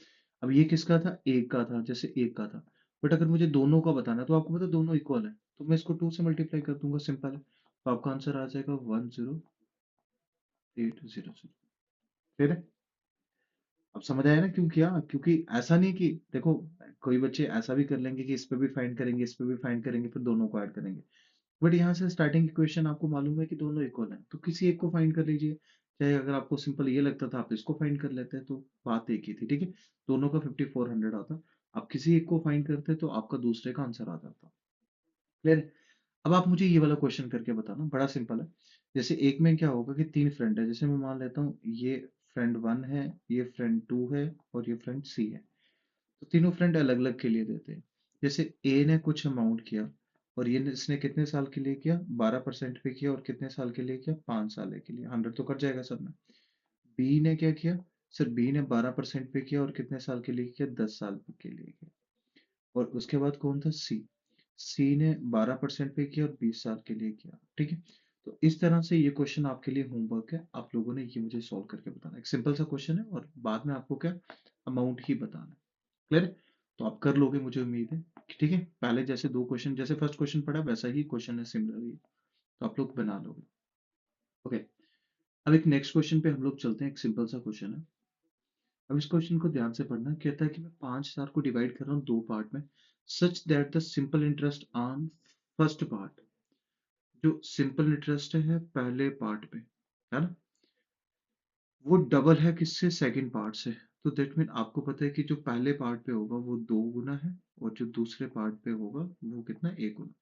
Speaker 1: अब ये किसका था? एक का था, जैसे एक का था। बट अगर मुझे दोनों का बताना है तो आपको पता है दोनों इक्वल है, तो मैं इसको 2 से मल्टीप्लाई कर दूंगा, सिंपल है। तो आपका आंसर आ जाएगा 10800। फिर अब समझ आया ना क्यों किया? क्योंकि ऐसा नहीं कि देखो, कोई बच्चे ऐसा भी कर लेंगे कि इस पे भी फाइंड करेंगे, इस पे भी फाइंड करेंगे, फिर दोनों को ऐड करेंगे। बट यहाँ से स्टार्टिंग इक्वेशन आपको मालूम है कि दोनों इक्वल हैं, तो किसी एक को फाइंड कर लीजिए। चाहे अगर आपको सिंपल ये लगता था आप इसको फाइंड कर लेते हैं, तो बात एक ही थी, ठीक है? दोनों का 5400 आता। आप किसी एक को फाइंड करते तो आपका दूसरे का आंसर आ जाता। क्लियर है? अब आप मुझे ये वाला क्वेश्चन करके बताना, बड़ा सिंपल है। जैसे एक में क्या होगा कि 3 फ्रेंड है, जैसे मैं मान लेता हूँ ये फ्रेंड 1 है, ये फ्रेंड 2 है, और ये फ्रेंड सी है। तो तीनों फ्रेंड अलग अलग के लिए देते हैं। जैसे ए ने कुछ अमाउंट किया, और ये इसने कितने साल के लिए किया? 12% पे किया। और कितने साल के लिए किया? 5 साल के लिए। 100 तो कट जाएगा सब में। बी ने क्या किया? सर बी ने 12% पे किया, और कितने साल के लिए किया? 10 साल के लिए किया। और उसके बाद कौन था? सी। सी ने 12% पे किया और 20 साल के लिए किया, ठीक है? तो इस तरह से ये क्वेश्चन आपके लिए होमवर्क है, आप लोगों ने ये मुझे सॉल्व करके बताना। एक सिंपल सा क्वेश्चन है, और बाद में आपको क्या? अमाउंट ही बताना है। क्लियर है? तो आप कर लोगे, मुझे उम्मीद है। ठीक है, पहले जैसे दो क्वेश्चन, जैसे फर्स्ट क्वेश्चन पढ़ा वैसा ही क्वेश्चन है, सिमिलर ही, तो आप लोग बना लोगे। ओके, अब एक नेक्स्ट क्वेश्चन पे हम लोग चलते हैं। एक सिंपल सा क्वेश्चन है। अब इस क्वेश्चन को ध्यान से पढ़ना। कहता है कि मैं 5,000 को डिवाइड कर रहा हूँ दो पार्ट में, such that the simple interest on first part, जो सिंपल इंटरेस्ट है पहले पार्ट पे, है ना, वो डबल है किससे, सेकंड पार्ट से। तो दैट मीन आपको पता है कि जो पहले पार्ट पे होगा वो दो गुना है, और जो दूसरे पार्ट पे होगा वो कितना, एक गुना।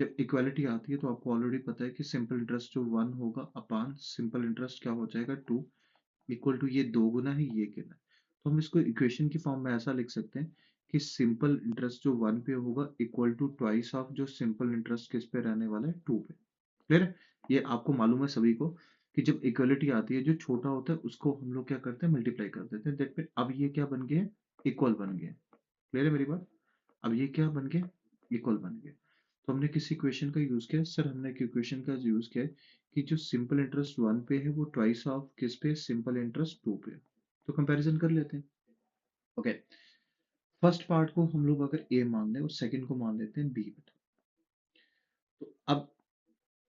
Speaker 1: जब इक्वालिटी आती है तो आपको ऑलरेडी पता है कि सिंपल इंटरेस्ट जो वन होगा अपान सिंपल इंटरेस्ट क्या हो जाएगा, टू, इक्वल टू ये दो गुना है, ये कितना है। तो हम इसको इक्वेशन की फॉर्म में ऐसा लिख सकते हैं कि सिंपल इंटरेस्ट जो वन पे होगा इक्वल टू ट्वाइस ऑफ जो सिंपल इंटरेस्ट किस पे रहने वाला है, टू पे। क्लियर है? ये आपको मालूम है सभी को कि जब इक्वलिटी आती है जो छोटा होता है उसको हम लोग क्या करते हैं, मल्टीप्लाई कर देते हैं। दैट मीन अब ये क्या बन गया, इक्वल बन गया। क्लियर है मेरी बात? अब ये क्या बन गया, इक्वल बन गया। तो हमने किस इक्वेशन का यूज किया सर, हमने एक इक्वेशन का यूज किया है कि जो सिंपल इंटरेस्ट वन पे है वो ट्वाइस ऑफ किस पे, सिंपल इंटरेस्ट टू पे। तो कंपैरिजन कर लेते हैं। ओके, फर्स्ट पार्ट को हम लोग अगर ए मान लें और सेकंड को मान लेते हैं बी। तो अब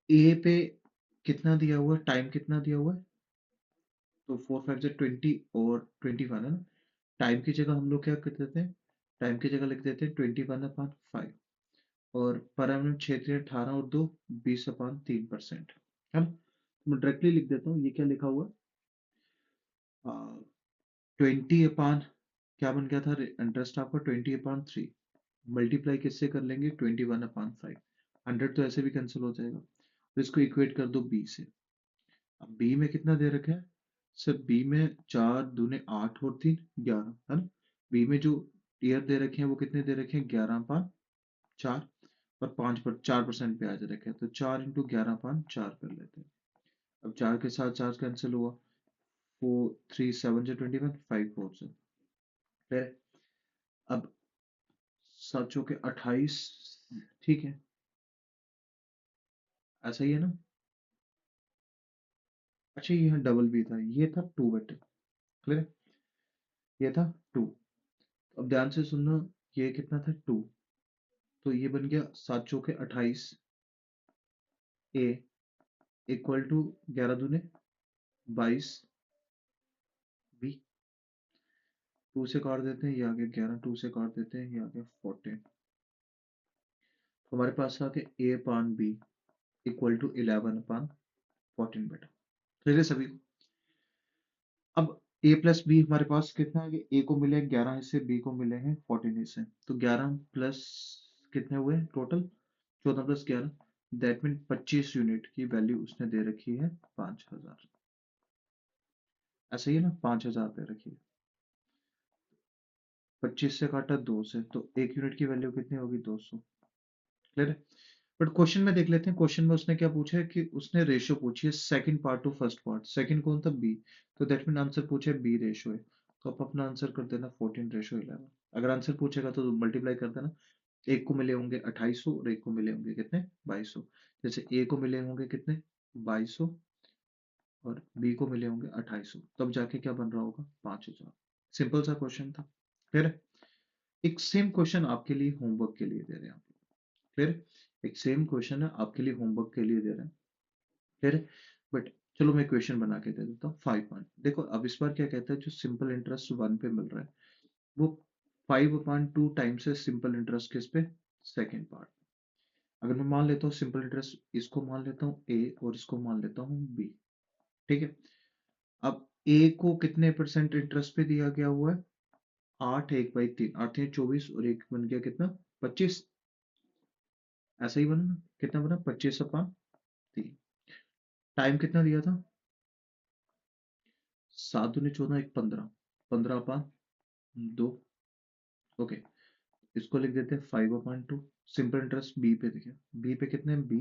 Speaker 1: ए पे कितना दिया हुआ है, टाइम कितना दिया हुआ है, तो 4 5 से 20 और 21 है ना। टाइम की जगह हम लोग क्या कर देते हैं, टाइम की जगह लिख देते हैं 21/5, और पर एनम क्षेत्र 18 और 2 20/3%, है ना। मैं डायरेक्टली लिख देता हूँ, ये क्या लिखा हुआ है, 20 क्या बन गया था इंटरेस्ट आपका, 20/3, मल्टीप्लाई किससे कर लेंगे, 21/5। 100 तो ऐसे भी कैंसिल हो जाएगा, तो इसको इक्वेट कर दो बी से। अब बी में कितना दे रखा है सर, बी में 4 दूने 8 और 3 11, है ना। बी में जो ईयर दे रखे हैं वो कितने दे रखे हैं, 11/4, और 4% ब्याज रखे हैं, तो 4 × 11/4 कर लेते हैं। अब 4 के साथ 4 कैंसिल हुआ, 4 3 7 से 21, 5 4 से, फिर अब 7 चौके 28, ठीक है, ऐसा ही है ना। अच्छा ये यहाँ डबल भी था, ये था 2 बेटे, क्लियर, ये था 2। अब ध्यान से सुनना, ये कितना था, 2, तो ये बन गया 7 चौके 28 ए इक्वल टू 11 दूने 22 बी। 2 से काट देते हैं, ये आ गया 11, 2 से काट देते हैं, ये आ गया 14। तो हमारे पास आ गया ए अपान बी इक्वल टू 11/14 बेटा। क्लियर है सभी को? अब ए प्लस बी हमारे पास कितना है, ए को मिले 11 हिस्से, बी को मिले हैं 14 हिस्से, तो 11 प्लस कितने हुए टोटल, 14 + 11, दैट मीन 25 यूनिट की वैल्यू उसने दे रखी है 5,000। ऐसे ही है ना, 5,000 दे रखी है। 25 से काटा 2 से, तो 1 यूनिट की वैल्यू कितनी होगी, 200। क्लियर है? बट क्वेश्चन में देख लेते हैं, क्वेश्चन में उसने क्या पूछा है कि उसने रेशियो पूछी है second part two first part. Second कौन था, बी, तो दैट मीन आंसर पूछा है बी रेशियो है, तो आप अपना आंसर कर देना 14:11। अगर आंसर पूछेगा तो मल्टीप्लाई कर देना। एक को मिले होंगे 2800 और एक को मिले होंगे कितने, 2200। जैसे ए को मिले होंगे कितने, 2200, और बी को मिले होंगे 2800, तब जाके क्या बन रहा होगा, 5,000। सिंपल सा क्वेश्चन था। फिर एक सेम क्वेश्चन आपके लिए होमवर्क के लिए दे रहे हैं आप लोग। फिर एक सेम क्वेश्चन है आपके लिए होमवर्क के लिए दे रहे हैं। फिर बट चलो मैं क्वेश्चन बना के दे देता हूँ। 5 पॉइंट देखो, अब इस बार क्या कहता है, जो सिंपल इंटरेस्ट वन पे मिल रहा है वो 5/2 टाइम्स है सिंपल इंटरेस्ट किस पे, सेकेंड पार्ट। अगर मैं मान लेता हूँ सिंपल इंटरेस्ट, इसको मान लेता हूँ ए और इसको मान लेता हूँ बी, ठीक है। अब ए को कितने परसेंट इंटरेस्ट पे दिया गया हुआ है, 8, 1/3, 8 × 24, और एक बन गया कितना, 25। ऐसा ही बना ना, कितना बना, 25/3। टाइम कितना दिया था, 7 दूनी 14, एक 15, 15/2। ओके, इसको लिख देते हैं 5/2। सिंपल इंटरेस्ट बी पे देखिए, बी पे कितने, बी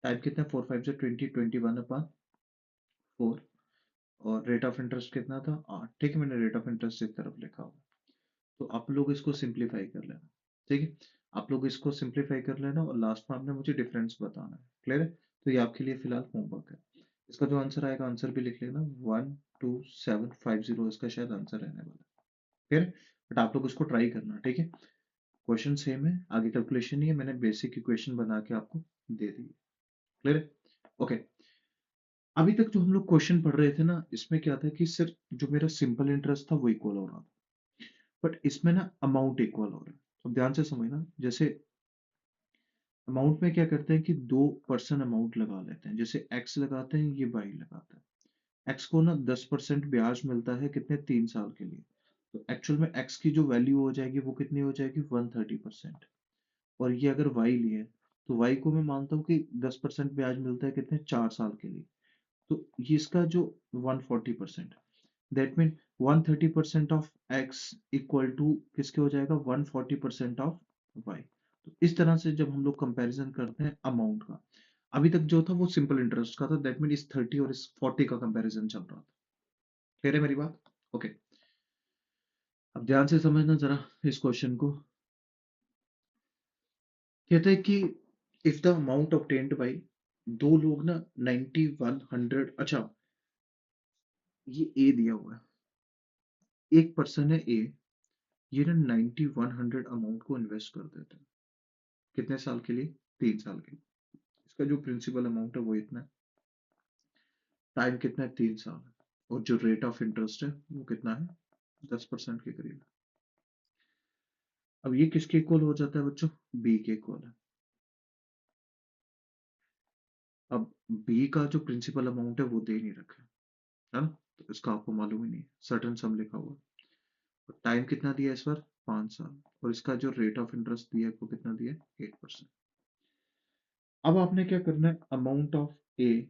Speaker 1: टाइम कितना, 4 5 से 20, 21/4, और रेट ऑफ इंटरेस्ट कितना था, 8। ठीक है, मैंने रेट ऑफ इंटरेस्ट एक तरफ लिखा हुआ, तो आप लोग इसको सिंप्लीफाई कर लेना। ठीक है, आप लोग इसको सिंप्लीफाई कर लेना और लास्ट में आपने मुझे डिफरेंस बताना है। क्लियर है? तो ये आपके लिए फिलहाल होमवर्क है। इसका जो आंसर आएगा, आंसर भी लिख लेना, 12750 इसका शायद आंसर रहने वाला है। फिर बट आप लोग उसको ट्राई करना, ठीक है। क्वेश्चन सेम है, आगे कैलकुलेशन नहीं है, मैंने बेसिक इक्वेशन बना के आपको दे दी है। क्लियर है? ओके, अभी तक जो हम लोग क्वेश्चन पढ़ रहे थे ना, इसमें क्या था कि सिर्फ जो मेरा सिंपल इंटरेस्ट था वो इक्वल हो रहा था, बट इसमें ना अमाउंट इक्वल हो रहा है। अब ध्यान से समझना, जैसे अमाउंट में क्या करते हैं कि दो पर्सन अमाउंट लगा लेते हैं, जैसे एक्स लगाते हैं, ये वाई लगाता है। एक्स को ना 10% ब्याज मिलता है, कितने, 3 साल के लिए। तो एक्चुअल में एक्स की जो वैल्यू हो जाएगी वो कितनी हो जाएगी, 130%। और ये अगर वाई लिए, तो वाई को मैं मानता हूँ कि 10% ब्याज मिलता है, कितने, 4 साल के लिए। तो ये इसका जो 140%, that mean 130% of x equal to किसके हो जाएगा, 140% ऑफ वाई। तो इस तरह से जब हम लोग कंपैरिजन करते हैं अमाउंट का, अभी तक जो था वो सिंपल इंटरेस्ट का था, दैट मीन इस 30 और इस 40 का कंपैरिजन चल रहा था। क्लियर है मेरी बात? ओके। अब ध्यान से समझना जरा इस क्वेश्चन को। कहते हैं कि if the amount obtained by, दो लोग ना 90 100, अच्छा ये ए दिया हुआ है, एक पर्सन है ए, ये ना 90 100 अमाउंट को इन्वेस्ट कर देते हैं, कितने साल के लिए, 3 साल के लिए। इसका जो प्रिंसिपल अमाउंट है वो इतना है, टाइम कितना है, 3 साल है, और जो रेट ऑफ इंटरेस्ट है वो कितना है, 10% के करीब। अब ये किसके इक्वल हो जाता है बच्चों, बी के इक्वल है। अब बी का जो प्रिंसिपल अमाउंट है वो दे नहीं रखा है ना, तो इसका आपको मालूम ही नहीं है, सर्टेन सम लिखा हुआ है। और टाइम कितना दिया है इस बार, 5 साल, और इसका जो रेट ऑफ इंटरेस्ट दिया है वो कितना दिया है, 8%। अब आपने क्या करना है, amount of A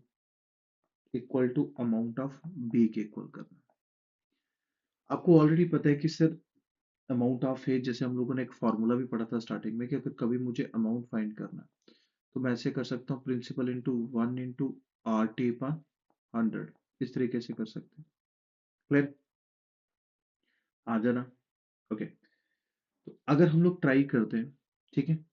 Speaker 1: equal to amount of B के इक्वल करना है। आपको ऑलरेडी पता है कि सर अमाउंट ऑफ ए, जैसे हम लोगों ने एक फॉर्मूला भी पढ़ा था स्टार्टिंग में, कि अगर कभी मुझे अमाउंट फाइंड करना है, तो मैं ऐसे कर सकता हूँ, प्रिंसिपल इंटू 1 इंटू RT/100, इस तरीके से कर सकते हैं। क्लियर? आ जाना। ओके। तो अगर हम लोग ट्राई करते हैं, ठीक है,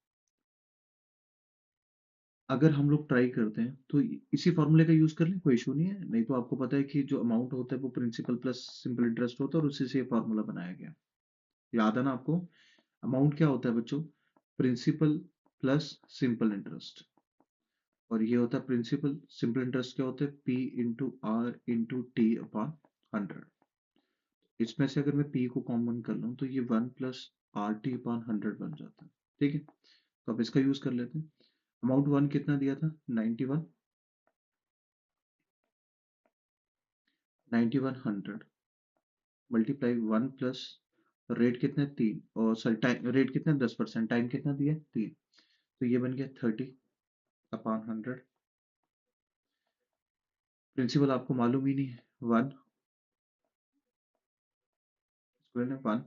Speaker 1: अगर हम लोग ट्राई करते हैं तो इसी फॉर्मूले का यूज कर लें, कोई इशू नहीं है। नहीं तो आपको पता है कि जो अमाउंट होता है वो प्रिंसिपल प्लस सिंपल इंटरेस्ट होता है, और उसी से फॉर्मूला बनाया गया। याद है ना आपको? अमाउंट क्या होता है बच्चों, प्रिंसिपल प्लस सिंपल इंटरेस्ट। और ये होता है प्रिंसिपल, सिंपल इंटरेस्ट क्या होता है, P/R/T/100। इसमें से अगर मैं P को कॉमन कर लूँ तो ये 1 + RT/100 बन जाता है। ठीक है, तो अब इसका यूज कर लेते हैं। अमाउंट वन कितना दिया था, 91 मल्टीप्लाई 1 प्लस रेट कितना है, 3, और सॉरी टाइम, रेट कितना है, 10%, टाइम कितना दिया है, 3। तो ये बन गया 30/100। प्रिंसिपल आपको मालूम ही नहीं है, 1, इसको 1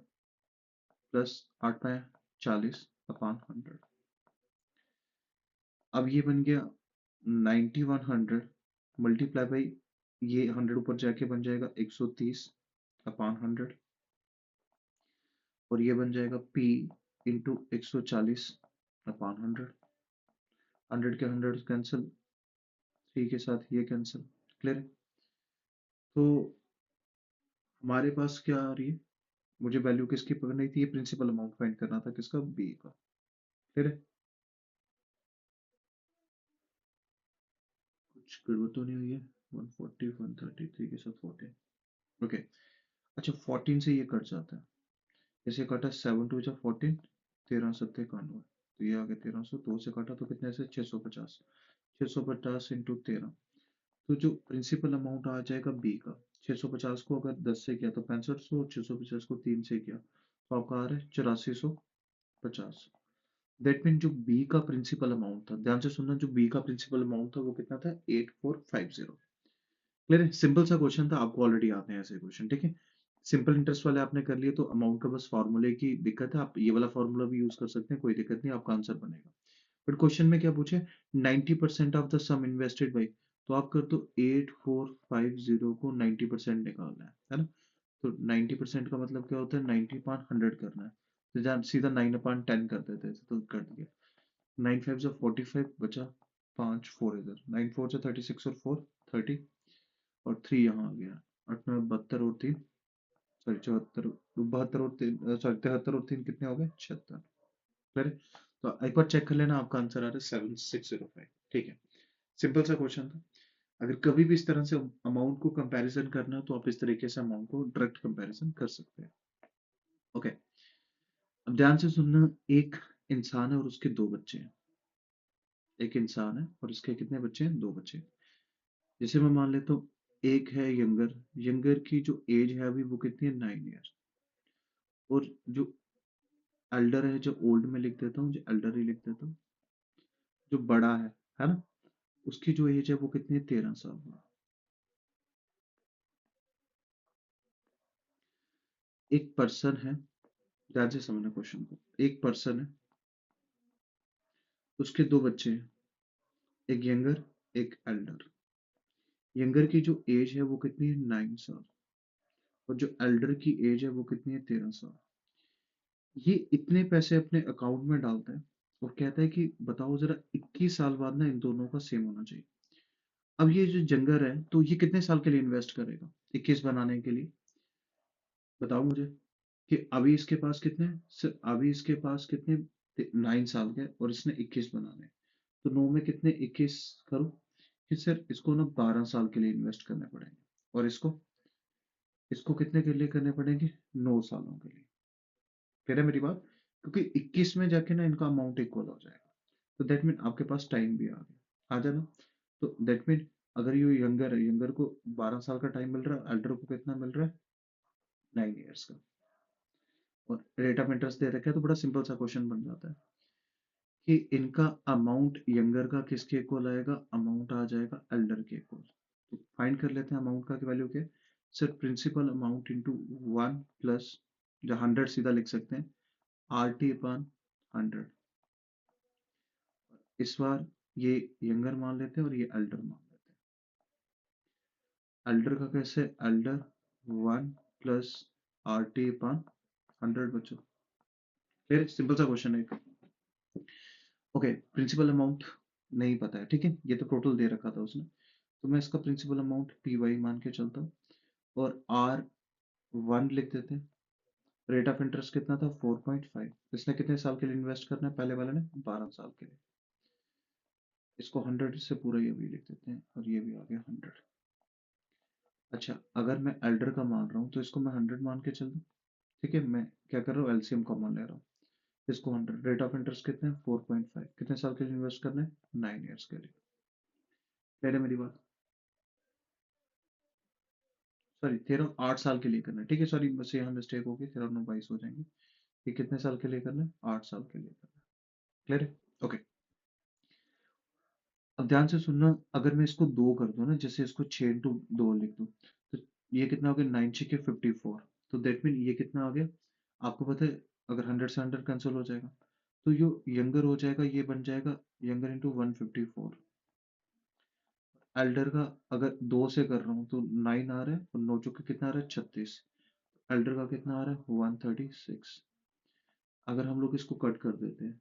Speaker 1: + 8/40/100। अब ये बन गया 91 100 मल्टीप्लाई बाई, ये 100 ऊपर जाके बन जाएगा 130/100, और ये बन जाएगा P/140/100। 100 के 100 कैंसिल, 3 के साथ ये कैंसिल। क्लियर है? तो हमारे पास क्या आ रही है, मुझे वैल्यू किसकी पकड़नी थी, ये प्रिंसिपल अमाउंट फाइंड करना था, किसका, बी का। क्लियर है? कुछ गड़बड़ तो नहीं हुई है, 140 133 के साथ 14। ओके। अच्छा, 14 से ये कट जाता है, जैसे कटा 7 2 जा 14, 13 7 91, तो ये आ गया 1300, 2 से काटा तो कितने से, 650, 650 इंटू 13। तो जो प्रिंसिपल अमाउंट आ जाएगा बी का, 650 को अगर 10 से किया तो 6500, 650 को 3 से किया तो आपका आ रहा है 8450। दैट मीन जो बी का प्रिंसिपल अमाउंट था, ध्यान से सुनना, जो बी का प्रिंसिपल अमाउंट था वो कितना था, 8450। क्लियर है? सिंपल सा क्वेश्चन था, आपको ऑलरेडी आते हैं ऐसे क्वेश्चन। ठीक है, सिंपल इंटरेस्ट वाले आपने कर लिए, तो अमाउंट का बस फॉर्मूले की दिक्कत है, आप ये वाला फॉर्मूला भी यूज कर सकते हैं, कोई दिक्कत नहीं, आपका आंसर बनेगा। बट क्वेश्चन में क्या पूछे, 90% of the sum invested by, तो आप कर दो 8450 को 90% निकालना है ना। तो 90% का मतलब क्या होता है, 90/100 करना है, तो जहाँ सीधा 9/10 कर देते हैं, तो कर दिया। 9 5 से 45 बचा, 5 4 इधर, 9 4 से 36 और 4 30, और 3 यहाँ आ गया, 8 9 72 और 3, सॉरी 74, 72 और 3, सॉरी 73 और 3 कितने हो गए, 76। क्लियर है? तो एक बार चेक कर लेना, आपका आंसर आ रहा है 7605। ठीक है, सिंपल सा क्वेश्चन था। अगर कभी भी इस तरह से अमाउंट को कंपैरिजन करना है तो आप इस तरीके से अमाउंट को डायरेक्ट कंपैरिजन कर सकते हैं। ओके, अब ध्यान से सुनना। एक इंसान है और उसके दो बच्चे हैं। एक इंसान है और उसके कितने बच्चे हैं? दो बच्चे। जैसे मैं मान लेता हूँ एक है यंगर। यंगर की जो एज है अभी वो कितनी है? 9 ईयर। और जो एल्डर है, जो ओल्ड में लिख देता हूँ, जो एल्डर ही लिख देता हूँ, जो बड़ा है ना, उसकी जो एज है वो कितनी है? 13 साल। एक पर्सन है, ध्यान से समझना क्वेश्चन को। एक पर्सन है, उसके दो बच्चे हैं, एक यंगर, एक एल्डर। यंगर की जो एज है वो कितनी है? 9 साल। और जो एल्डर की एज है वो कितनी है? 13 साल। ये इतने पैसे अपने अकाउंट में डालता है और कहता है कि बताओ जरा 21 साल बाद ना इन दोनों का सेम होना चाहिए। अब ये जो जंगर है तो ये कितने साल के लिए इन्वेस्ट करेगा 21 बनाने के लिए? बताओ मुझे कि अभी इसके पास कितने सर, अभी इसके पास कितने? 9 साल के और इसने 21 बनाने। तो 9 में कितने? 21 करो कि सर इसको ना 12 साल के लिए इन्वेस्ट करने पड़ेंगे। और इसको इसको कितने के लिए करने पड़ेंगे? 9 सालों के लिए। कह रहे मेरी बात? क्योंकि 21 में जाके ना इनका अमाउंट इक्वल हो जाएगा। तो दैट मीन आपके पास टाइम भी आ गया, आ जाना। तो दैट मीन अगर ये यंगर है, यंगर को 12 साल का टाइम मिल रहा है, एल्डर को कितना मिल रहा है? 9 ईयर्स का। और रेट ऑफ इंटरेस्ट दे रखा है, तो बड़ा सिंपल सा क्वेश्चन बन जाता है कि इनका अमाउंट यंगर का किसके इक्वल आएगा? अमाउंट आ जाएगा एल्डर के इक्वल। तो फाइंड कर लेते हैं अमाउंट का वैल्यू क्या है। Sir principal amount into 1 plus, जो 100 सीधा लिख सकते हैं, आर टी अपॉन 100। इस बार ये यंगर मान लेते हैं और ये एल्डर मान लेते हैं। एल्डर का कैसे? एल्डर 1 प्लस RT अपॉन 100 बच्चों। फिर सिंपल सा क्वेश्चन है एक। ओके, प्रिंसिपल अमाउंट नहीं पता है, ठीक है, ये तो टोटल दे रखा था उसने। तो मैं इसका प्रिंसिपल अमाउंट PY मान के चलता हूँ और R1 लिख देते हैं। रेट ऑफ इंटरेस्ट कितना था? 4.5। इसने कितने साल के लिए इन्वेस्ट करना है? पहले वाले ने 12 साल के लिए। इसको 100 से पूरा ये भी लिख देते हैं और ये भी आ गया 100। अच्छा, अगर मैं एल्डर का मान रहा हूँ तो इसको मैं 100 मान के चल दूँ। ठीक है, मैं क्या कर रहा हूँ? एलसीएम कॉमन ले रहा हूँ। इसको 100, रेट ऑफ इंटरेस्ट कितने हैं? 4.5। कितने साल के लिए इन्वेस्ट करना है? 9 ईयर्स के लिए। क्लियर है मेरी बात? सॉरी, 8 साल के लिए करना है, ठीक है, सॉरी बस यहाँ मिस्टेक होगी, 13 9 22 हो जाएंगे। ये कितने साल के लिए करना है? 8 साल के लिए करना है। क्लियर है? ओके, अब ध्यान से सुनना। अगर मैं इसको दो कर दूं ना, जैसे इसको 6 इंटू 2 लिख दूं, तो ये कितना हो गया? 9 6 54। तो दैट मीन ये कितना आ गया? आपको पता है, अगर 100 से 100 कैंसिल हो जाएगा तो ये यंगर हो जाएगा, ये बन जाएगा यंगर इंटू 154। एल्डर का अगर 2 से कर रहा हूँ तो 9 आ रहा है और 9 चौके कितना आ रहा है? 36। एल्डर का कितना आ रहा है? 136। अगर हम लोग इसको कट कर देते हैं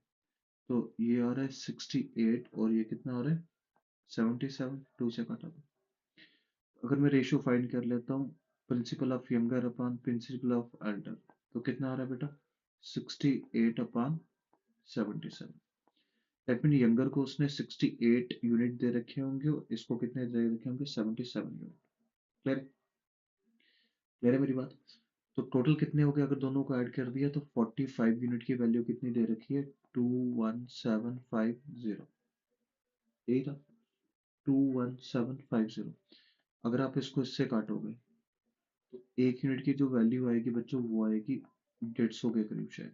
Speaker 1: तो ये आ रहा है 68 और ये कितना आ रहा है? 77। 2 से काटा तो अगर मैं रेशियो फाइंड कर लेता हूँ, principle of younger upon principle of Elder, तो कितना आ रहा है बेटा? 68/77। दैट मीन यंगर को उसने 68 यूनिट दे रखे होंगे और इसको कितने दे रखे होंगे? 77 यूनिट। क्लियर? क्लियर है मेरी बात? तो टोटल कितने हो गए अगर दोनों को ऐड कर दिया? तो 45 यूनिट की वैल्यू कितनी दे रखी है? 21750। यही था, 21750। अगर आप इसको इससे काटोगे तो 1 यूनिट की जो वैल्यू आएगी बच्चों वो आएगी 150 के करीब शायद।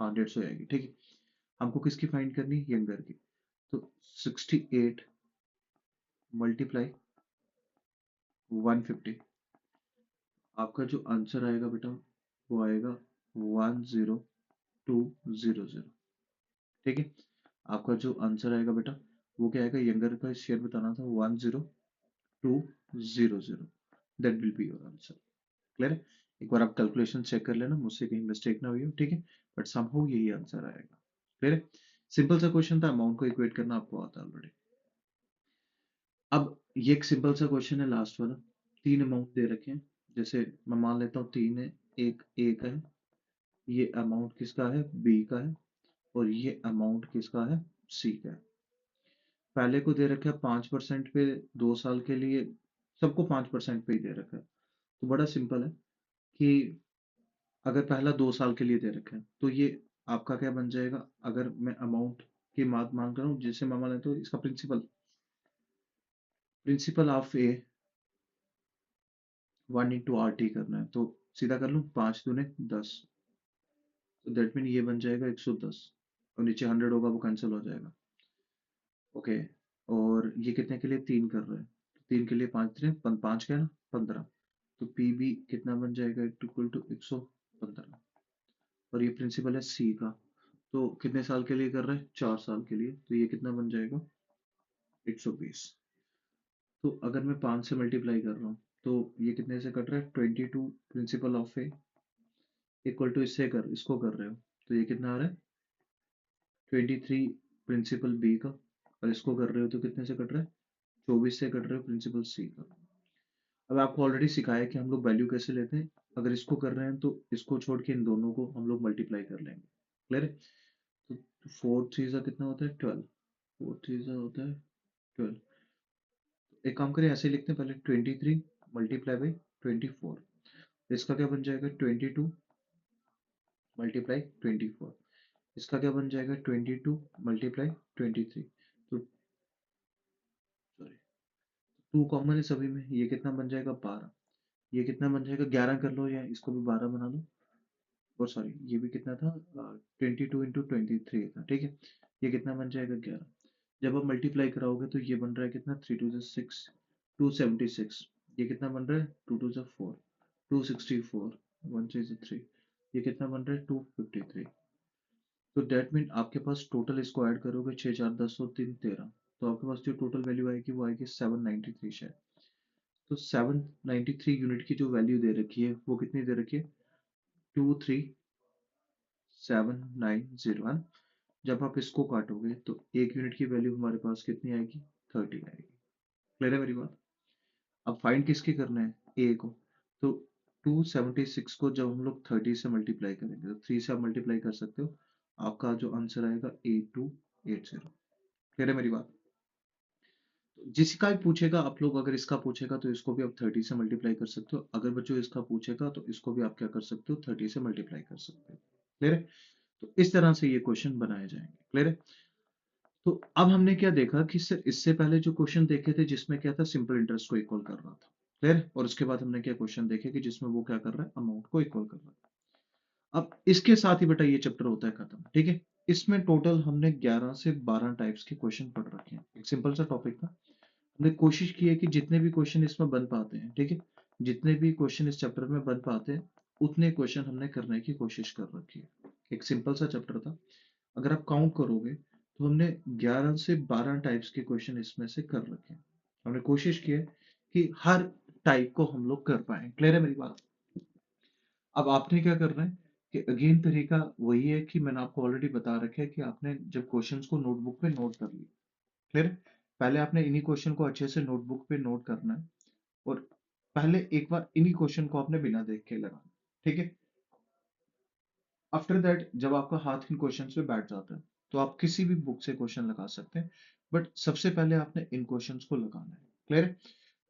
Speaker 1: हाँ, 150 आएगी, ठीक है। हमको किसकी फाइंड करनी है? यंगर की। तो 68 × 150, आपका जो आंसर आएगा बेटा वो आएगा 10200। ठीक है, आपका जो आंसर आएगा बेटा वो क्या आएगा? यंगर का शेयर बताना था, 10200। That will be your answer. Clear है? एक बार आप कैलकुलेशन चेक कर लेना, मुझसे कहीं मिस्टेक ना हुई हो, ठीक है। बट समहाउ यही आंसर आएगा। क्लियर है? सिंपल सा क्वेश्चन था, अमाउंट को इक्वेट करना आपको आता है ऑलरेडी। अब ये एक सिंपल सा क्वेश्चन है लास्ट वाला। 3 अमाउंट दे रखे हैं, जैसे मैं मान लेता हूँ 3 है, एक ए का है, ये अमाउंट किसका है? बी का है, और ये अमाउंट किसका है? सी का है। पहले को दे रखा है 5% पे 2 साल के लिए, सबको 5% पे ही दे रखा है। तो बड़ा सिंपल है कि अगर पहला 2 साल के लिए दे रखा है तो ये आपका क्या बन जाएगा। अगर मैं अमाउंट की बात मांग रहा हूँ जैसे मामा ने, तो इसका principal principal of A 1 × RT करना है, तो सीधा कर लूँ 5 दूने 10, तो दैट मीन ये बन जाएगा 110, और नीचे 100 होगा वो कैंसिल हो जाएगा। ओके, और ये कितने के लिए 3 कर रहे हैं, तो 3 के लिए 5 क्या है ना 15, तो पी बी कितना बन जाएगा इक्वल टू 115। और ये प्रिंसिपल है सी का, तो कितने साल के लिए कर रहे हैं 4 साल के लिए, तो ये कितना बन जाएगा 120। तो अगर मैं 5 से मल्टीप्लाई कर रहा हूँ तो ये कितने से कट रहा है 22 principal of A equal to इसको कर रहे हो, तो ये कितना आ रहा है 23 प्रिंसिपल बी का, और इसको कर रहे हो तो कितने से कट रहा है 24 से कट रहे हो प्रिंसिपल सी का। अब आपको ऑलरेडी सिखाया कि हम लोग वैल्यू कैसे लेते हैं। अगर इसको कर रहे हैं तो इसको छोड़ के इन दोनों को हम लोग मल्टीप्लाई कर लेंगे। क्लियर है। तो 4 3 कितना होता है 12, 4 3 होता है 12। एक काम करें ऐसे ही लिखते हैं, पहले 23 मल्टीप्लाई बाई 24, इसका क्या बन जाएगा 22 मल्टीप्लाई 24, इसका क्या बन जाएगा 22 मल्टीप्लाई 23। तो सॉरी 2 कॉमन है सभी में, ये कितना बन जाएगा 12, ये कितना बन जाएगा 11 कर लो, या इसको भी 12 बना लो। और सॉरी ये भी कितना था 22 × 23 था, ठीक है। ये कितना बन जाएगा 11। जब आप मल्टीप्लाई कराओगे तो ये बन रहा है कितना 3 2 6, 276। ये कितना बन रहा है 2 2 4, 264, 1 3 3, ये कितना बन रहा है 253। तो डेट मीन आपके पास टोटल इसको ऐड करोगे 6 4 10 और 3 13, तो आपके पास जो टोटल वैल्यू आएगी वो आएगी 793 शायद। तो 793 यूनिट की जो वैल्यू दे रखी है वो कितनी दे रखी है 23790 है। जब आप इसको काटोगे तो 1 यूनिट की वैल्यू हमारे पास कितनी आएगी 30 आएगी। क्लियर है मेरी बात। अब फाइंड किसकी करना है ए को, तो 276 को जब हम लोग 30 से मल्टीप्लाई करेंगे तो 3 से आप मल्टीप्लाई कर सकते हो, आपका जो आंसर आएगा 8280। क्लियर है मेरी बात। तो जिसका भी पूछेगा आप लोग, अगर इसका पूछेगा तो इसको भी आप 30 से मल्टीप्लाई कर सकते हो, अगर बच्चों इसका पूछेगा तो इसको भी आप क्या कर सकते हो 30 से मल्टीप्लाई कर सकते हो। क्लियर है। तो इस तरह से ये क्वेश्चन बनाए जाएंगे। क्लियर है। तो अब हमने क्या देखा कि सर इससे पहले जो क्वेश्चन देखे थे जिसमें क्या था सिंपल इंटरेस्ट को इक्वल कर रहा था। क्लियर। और उसके बाद हमने क्या क्वेश्चन देखे कि जिसमें वो क्या कर रहा है अमाउंट को इक्वल कर रहा है। अब इसके साथ ही बेटा ये चैप्टर होता है खत्म। ठीक है। इसमें टोटल हमने 11 से 12 टाइप्स के क्वेश्चन पढ़ रखे हैं। एक सिंपल सा टॉपिक था, हमने कोशिश की है कि जितने भी क्वेश्चन इसमें बन पाते हैं, ठीक है, जितने भी क्वेश्चन इस चैप्टर में बन पाते हैं उतने क्वेश्चन हमने करने की कोशिश कर रखी है। एक सिंपल सा चैप्टर था, अगर आप काउंट करोगे तो हमने 11 से 12 टाइप्स के क्वेश्चन इसमें से कर रखे हैं। हमने कोशिश की है कि हर टाइप को हम लोग कर पाए। क्लियर है मेरी बात। अब आपने क्या करना है कि अगेन तरीका वही है कि मैंने आपको ऑलरेडी बता रखा है कि आपने जब क्वेश्चंस को नोटबुक पे नोट कर लिया। क्लियर है? पहले आपने इन्हीं क्वेश्चन को अच्छे से नोटबुक पे नोट करना है, और पहले एक बार इन्हीं क्वेश्चन को आपने बिना देख के लगाना। ठीक है। आफ्टर दैट जब आपका हाथ इन क्वेश्चन पे बैठ जाता है तो आप किसी भी बुक से क्वेश्चन लगा सकते हैं, बट सबसे पहले आपने इन क्वेश्चंस को लगाना है। क्लियर है।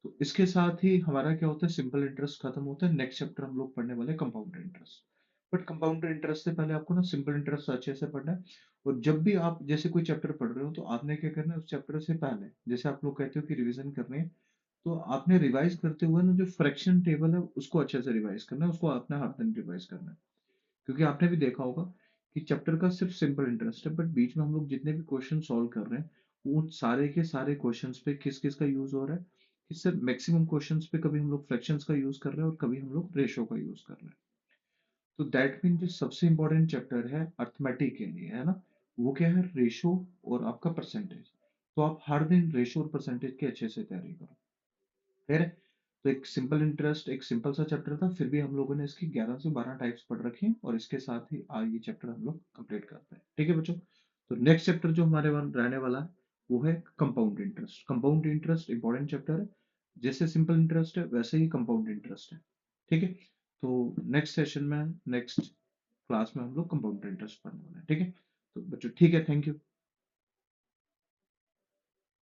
Speaker 1: तो इसके साथ ही हमारा क्या होता है सिंपल इंटरेस्ट खत्म होता है। नेक्स्ट चैप्टर हम लोग पढ़ने वाले compound interest. But compound interest से पहले आपको ना सिंपल इंटरेस्ट अच्छे से पढ़ना है। और जब भी आप जैसे कोई चैप्टर पढ़ रहे हो तो आपने क्या करना है उस चैप्टर से पहले, जैसे आप लोग कहते हो कि रिवीजन करनी है, तो आपने रिवाइज करते हुए ना जो फ्रैक्शन टेबल है उसको अच्छे से रिवाइज करना है, उसको आपने हर दिन रिवाइज करना है। क्योंकि आपने भी देखा होगा कि चैप्टर का सिर्फ सिंपल इंटरेस्ट है, बट बीच में हम लोग जितने भी क्वेश्चन सॉल्व कर रहे हैं उन सारे के सारे क्वेश्चंस पे किस किस का यूज हो रहा है, कि सर मैक्सिमम क्वेश्चंस पे कभी हम लोग फ्रैक्शंस का यूज कर रहे हैं और कभी हम लोग रेशो का यूज कर रहे हैं। तो दैट मीन जो सबसे इंपॉर्टेंट चैप्टर है अर्थमेटिक के लिए है ना, वो क्या है रेशो और आपका परसेंटेज। तो आप हर दिन रेशो और परसेंटेज की अच्छे से तैयारी करो। फिर तो एक सिंपल इंटरेस्ट एक सिंपल सा चैप्टर था, फिर भी हम लोगों ने इसकी 11 से 12 टाइप्स पढ़ रखी हैं, और इसके साथ ही आज ये चैप्टर हम लोग कंप्लीट करते हैं। ठीक है बच्चों। तो नेक्स्ट चैप्टर जो हमारे रहने वाला है वो है compound interest. Compound interest important chapter है, जैसे सिंपल इंटरेस्ट है वैसे ही कंपाउंड इंटरेस्ट है। ठीक है। तो नेक्स्ट सेशन में नेक्स्ट क्लास में हम लोग कंपाउंड इंटरेस्ट पढ़ने वाले हैं। ठीक है। तो बच्चों ठीक है, थैंक यू।